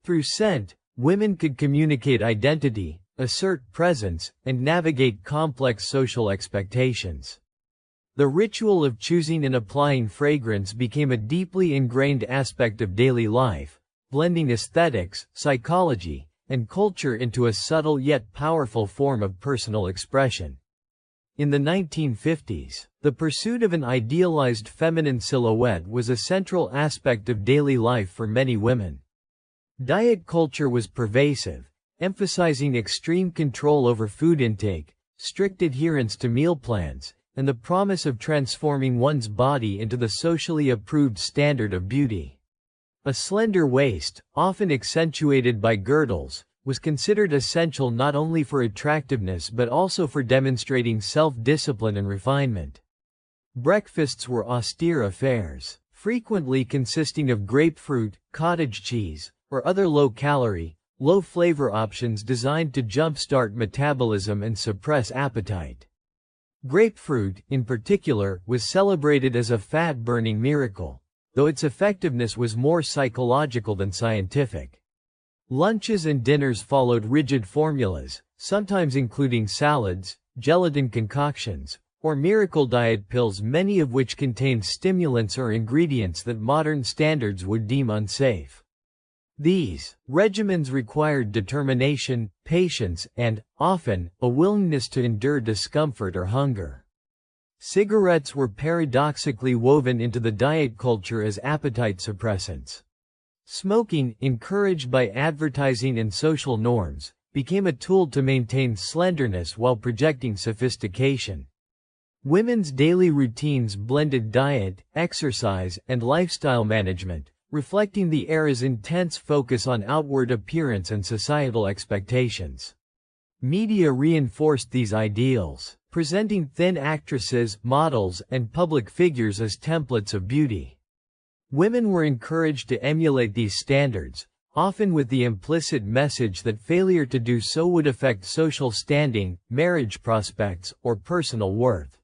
S1: Through scent, women could communicate identity, assert presence, and navigate complex social expectations. The ritual of choosing and applying fragrance became a deeply ingrained aspect of daily life, blending aesthetics, psychology, and culture into a subtle yet powerful form of personal expression. In the 1950s, the pursuit of an idealized feminine silhouette was a central aspect of daily life for many women. Diet culture was pervasive, emphasizing extreme control over food intake, strict adherence to meal plans, and the promise of transforming one's body into the socially approved standard of beauty. A slender waist, often accentuated by girdles, was considered essential not only for attractiveness but also for demonstrating self-discipline and refinement. Breakfasts were austere affairs, frequently consisting of grapefruit, cottage cheese, or other low-calorie, low-flavor options designed to jumpstart metabolism and suppress appetite. Grapefruit, in particular, was celebrated as a fat-burning miracle, though its effectiveness was more psychological than scientific. Lunches and dinners followed rigid formulas, sometimes including salads, gelatin concoctions, or miracle diet pills, many of which contained stimulants or ingredients that modern standards would deem unsafe. These regimens required determination, patience, and, often, a willingness to endure discomfort or hunger. Cigarettes were paradoxically woven into the diet culture as appetite suppressants. Smoking, encouraged by advertising and social norms, became a tool to maintain slenderness while projecting sophistication. Women's daily routines blended diet, exercise, and lifestyle management, reflecting the era's intense focus on outward appearance and societal expectations. Media reinforced these ideals, presenting thin actresses, models, and public figures as templates of beauty. Women were encouraged to emulate these standards, often with the implicit message that failure to do so would affect social standing, marriage prospects, or personal worth.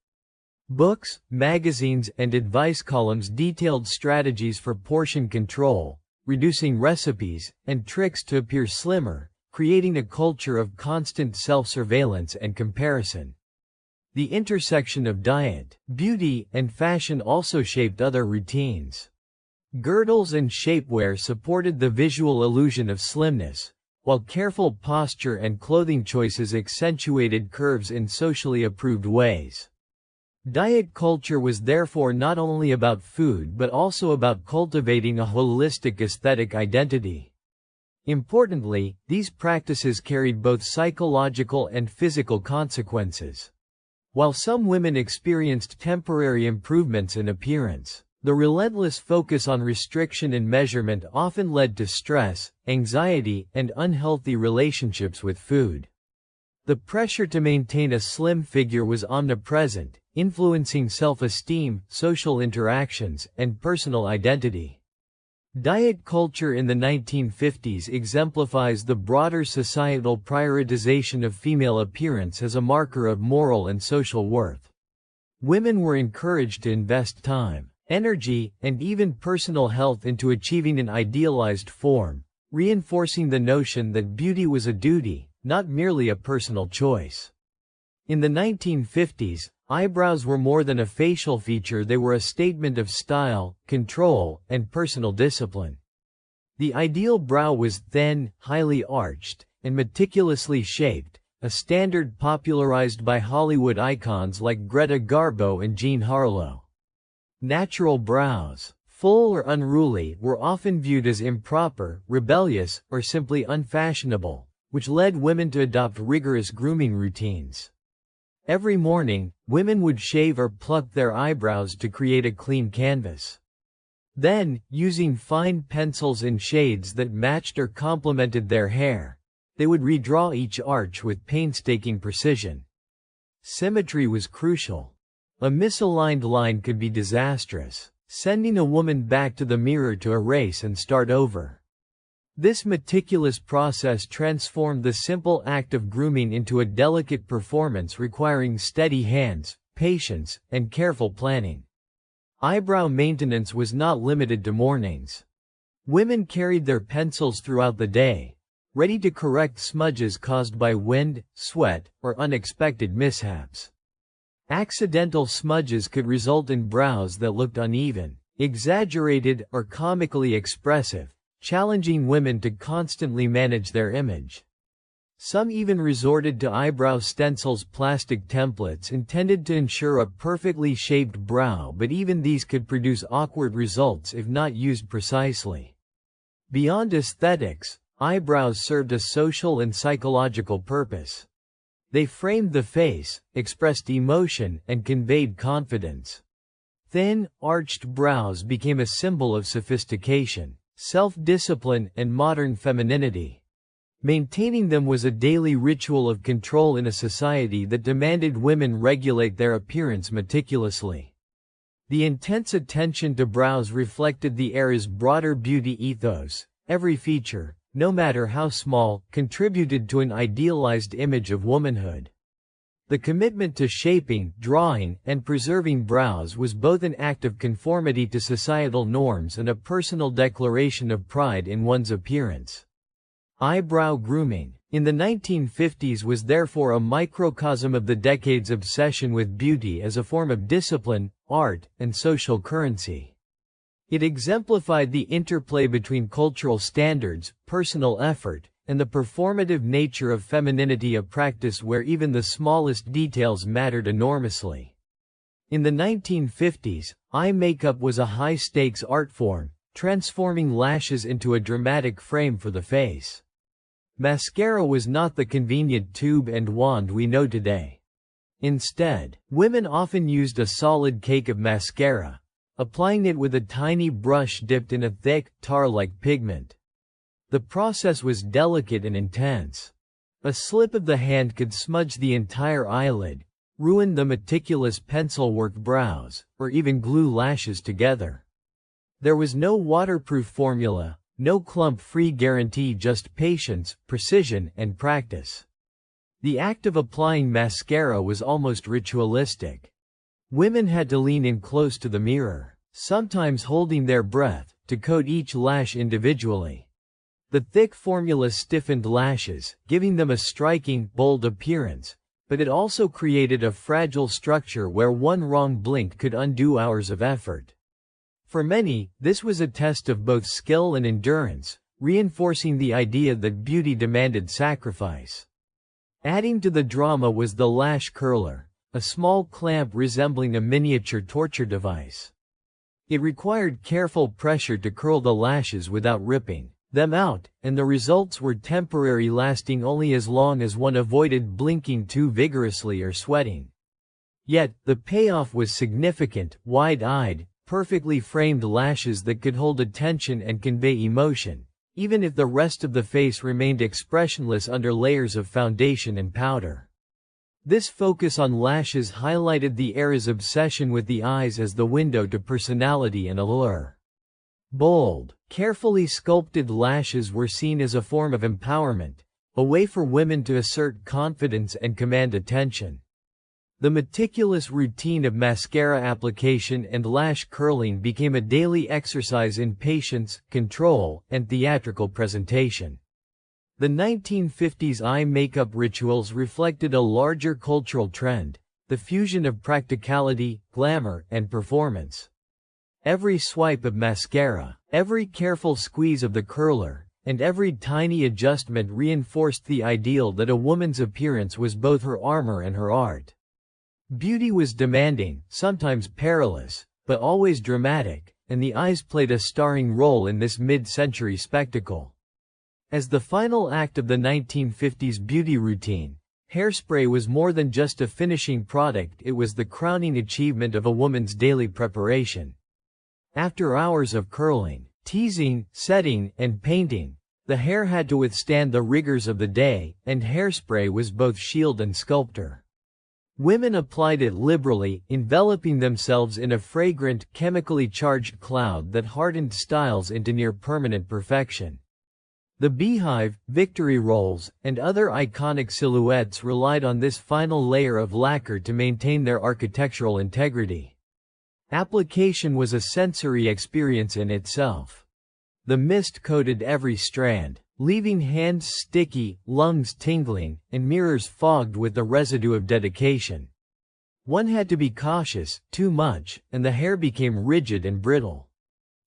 S1: Books, magazines, and advice columns detailed strategies for portion control, reducing recipes, and tricks to appear slimmer, creating a culture of constant self-surveillance and comparison. The intersection of diet, beauty, and fashion also shaped other routines. Girdles and shapewear supported the visual illusion of slimness, while careful posture and clothing choices accentuated curves in socially approved ways. Diet culture was therefore not only about food but also about cultivating a holistic aesthetic identity. Importantly, these practices carried both psychological and physical consequences. While some women experienced temporary improvements in appearance, the relentless focus on restriction and measurement often led to stress, anxiety, and unhealthy relationships with food. The pressure to maintain a slim figure was omnipresent, influencing self-esteem, social interactions, and personal identity. Diet culture in the 1950s exemplifies the broader societal prioritization of female appearance as a marker of moral and social worth. Women were encouraged to invest time, energy, and even personal health into achieving an idealized form, reinforcing the notion that beauty was a duty, not merely a personal choice. In the 1950s, eyebrows were more than a facial feature, they were a statement of style, control, and personal discipline. The ideal brow was thin, highly arched, and meticulously shaped, a standard popularized by Hollywood icons like Greta Garbo and Jean Harlow. Natural brows, full or unruly, were often viewed as improper, rebellious, or simply unfashionable, which led women to adopt rigorous grooming routines. Every morning, women would shave or pluck their eyebrows to create a clean canvas. Then, using fine pencils in shades that matched or complemented their hair, they would redraw each arch with painstaking precision. Symmetry was crucial. A misaligned line could be disastrous, sending a woman back to the mirror to erase and start over. This meticulous process transformed the simple act of grooming into a delicate performance requiring steady hands, patience, and careful planning. Eyebrow maintenance was not limited to mornings. Women carried their pencils throughout the day, ready to correct smudges caused by wind, sweat, or unexpected mishaps. Accidental smudges could result in brows that looked uneven, exaggerated, or comically expressive, challenging women to constantly manage their image. Some even resorted to eyebrow stencils, plastic templates intended to ensure a perfectly shaped brow, but even these could produce awkward results if not used precisely. Beyond aesthetics, eyebrows served a social and psychological purpose. They framed the face, expressed emotion, and conveyed confidence. Thin, arched brows became a symbol of sophistication, self-discipline, and modern femininity. Maintaining them was a daily ritual of control in a society that demanded women regulate their appearance meticulously. The intense attention to brows reflected the era's broader beauty ethos. Every feature, no matter how small, contributed to an idealized image of womanhood. The commitment to shaping, drawing, and preserving brows was both an act of conformity to societal norms and a personal declaration of pride in one's appearance. Eyebrow grooming, in the 1950s, was therefore a microcosm of the decade's obsession with beauty as a form of discipline, art, and social currency. It exemplified the interplay between cultural standards, personal effort, and the performative nature of femininity, a practice where even the smallest details mattered enormously. In the 1950s, eye makeup was a high-stakes art form, transforming lashes into a dramatic frame for the face. Mascara was not the convenient tube and wand we know today. Instead, women often used a solid cake of mascara, applying it with a tiny brush dipped in a thick, tar-like pigment. The process was delicate and intense. A slip of the hand could smudge the entire eyelid, ruin the meticulous pencil-work brows, or even glue lashes together. There was no waterproof formula, no clump-free guarantee, just patience, precision, and practice. The act of applying mascara was almost ritualistic. Women had to lean in close to the mirror, sometimes holding their breath, to coat each lash individually. The thick formula stiffened lashes, giving them a striking, bold appearance, but it also created a fragile structure where one wrong blink could undo hours of effort. For many, this was a test of both skill and endurance, reinforcing the idea that beauty demanded sacrifice. Adding to the drama was the lash curler, a small clamp resembling a miniature torture device. It required careful pressure to curl the lashes without ripping them out, and the results were temporary, lasting only as long as one avoided blinking too vigorously or sweating. Yet, the payoff was significant: wide-eyed, perfectly framed lashes that could hold attention and convey emotion, even if the rest of the face remained expressionless under layers of foundation and powder. This focus on lashes highlighted the era's obsession with the eyes as the window to personality and allure. Bold, carefully sculpted lashes were seen as a form of empowerment, a way for women to assert confidence and command attention. The meticulous routine of mascara application and lash curling became a daily exercise in patience, control, and theatrical presentation. The 1950s eye makeup rituals reflected a larger cultural trend, the fusion of practicality, glamour, and performance. Every swipe of mascara, every careful squeeze of the curler, and every tiny adjustment reinforced the ideal that a woman's appearance was both her armor and her art. Beauty was demanding, sometimes perilous, but always dramatic, and the eyes played a starring role in this mid-century spectacle. As the final act of the 1950s beauty routine, hairspray was more than just a finishing product, it was the crowning achievement of a woman's daily preparation. After hours of curling, teasing, setting, and painting, the hair had to withstand the rigors of the day, and hairspray was both shield and sculptor. Women applied it liberally, enveloping themselves in a fragrant, chemically charged cloud that hardened styles into near-permanent perfection. The Beehive, Victory rolls, and other iconic silhouettes relied on this final layer of lacquer to maintain their architectural integrity. Application was a sensory experience in itself. The mist coated every strand, leaving hands sticky, lungs tingling, and mirrors fogged with the residue of dedication. One had to be cautious: too much, and the hair became rigid and brittle.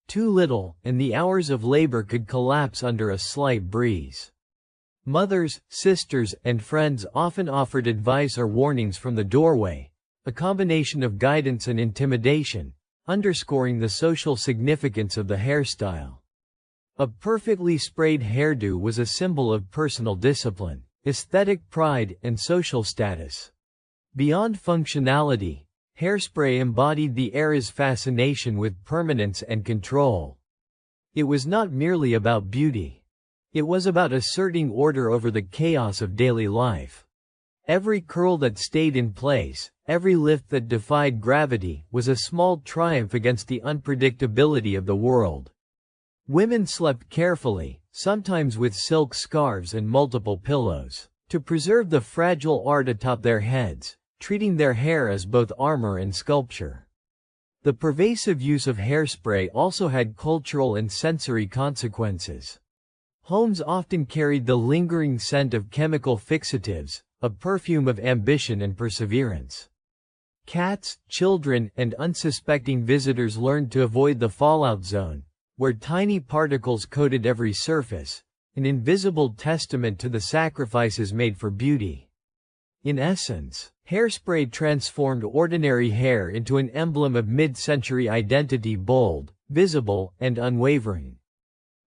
S1: Too little, and the hours of labor could collapse under a slight breeze. Mothers, sisters, and friends often offered advice or warnings from the doorway, a combination of guidance and intimidation, underscoring the social significance of the hairstyle. A perfectly sprayed hairdo was a symbol of personal discipline, aesthetic pride, and social status. Beyond functionality, hairspray embodied the era's fascination with permanence and control. It was not merely about beauty. It was about asserting order over the chaos of daily life. Every curl that stayed in place, every lift that defied gravity, was a small triumph against the unpredictability of the world. Women slept carefully, sometimes with silk scarves and multiple pillows, to preserve the fragile art atop their heads, treating their hair as both armor and sculpture. The pervasive use of hairspray also had cultural and sensory consequences. Homes often carried the lingering scent of chemical fixatives, a perfume of ambition and perseverance. Cats, children, and unsuspecting visitors learned to avoid the fallout zone, where tiny particles coated every surface, an invisible testament to the sacrifices made for beauty. In essence, hairspray transformed ordinary hair into an emblem of mid-century identity: bold, visible, and unwavering.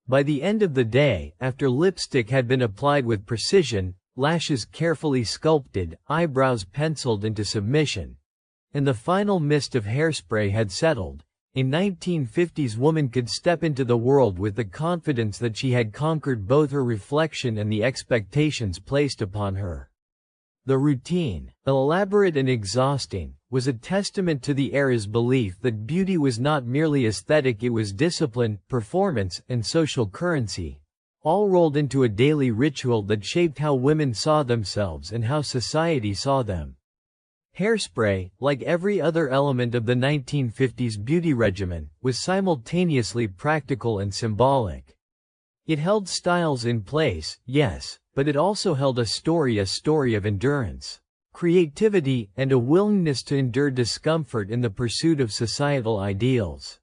S1: By the end of the day, after lipstick had been applied with precision, lashes carefully sculpted, eyebrows penciled into submission, and the final mist of hairspray had settled, a 1950s woman could step into the world with the confidence that she had conquered both her reflection and the expectations placed upon her. The routine, elaborate and exhausting, was a testament to the era's belief that beauty was not merely aesthetic, it was discipline, performance, and social currency, all rolled into a daily ritual that shaped how women saw themselves and how society saw them. Hairspray, like every other element of the 1950s beauty regimen, was simultaneously practical and symbolic. It held styles in place, yes, but it also held a story of endurance, creativity, and a willingness to endure discomfort in the pursuit of societal ideals.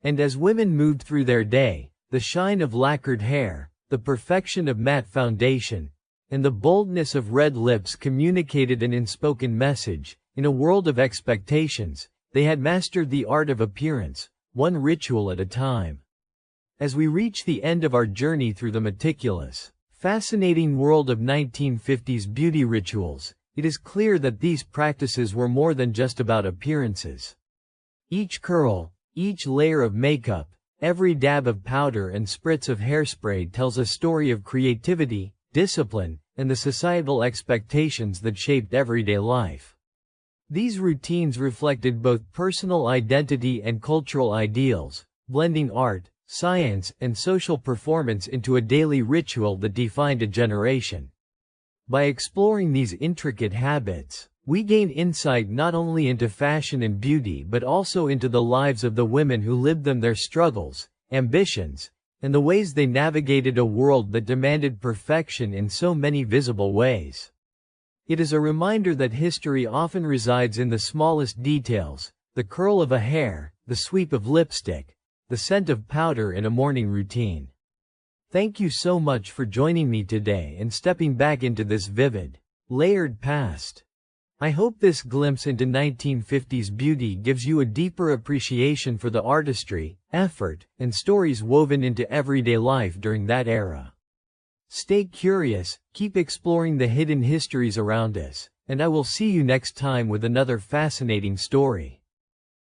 S1: And as women moved through their day, the shine of lacquered hair, the perfection of matte foundation, and the boldness of red lips communicated an unspoken message: In a world of expectations, they had mastered the art of appearance, one ritual at a time. As we reach the end of our journey through the meticulous, fascinating world of 1950s beauty rituals, it is clear that these practices were more than just about appearances. Each curl, each layer of makeup, every dab of powder and spritz of hairspray tells a story of creativity, discipline, and the societal expectations that shaped everyday life. These routines reflected both personal identity and cultural ideals, blending art, science, and social performance into a daily ritual that defined a generation. By exploring these intricate habits, we gain insight not only into fashion and beauty but also into the lives of the women who lived them, their struggles, ambitions, and the ways they navigated a world that demanded perfection in so many visible ways. It is a reminder that history often resides in the smallest details, the curl of a hair, the sweep of lipstick, the scent of powder in a morning routine. Thank you so much for joining me today and stepping back into this vivid, layered past. I hope this glimpse into 1950s beauty gives you a deeper appreciation for the artistry, effort, and stories woven into everyday life during that era. Stay curious, keep exploring the hidden histories around us, and I will see you next time with another fascinating story.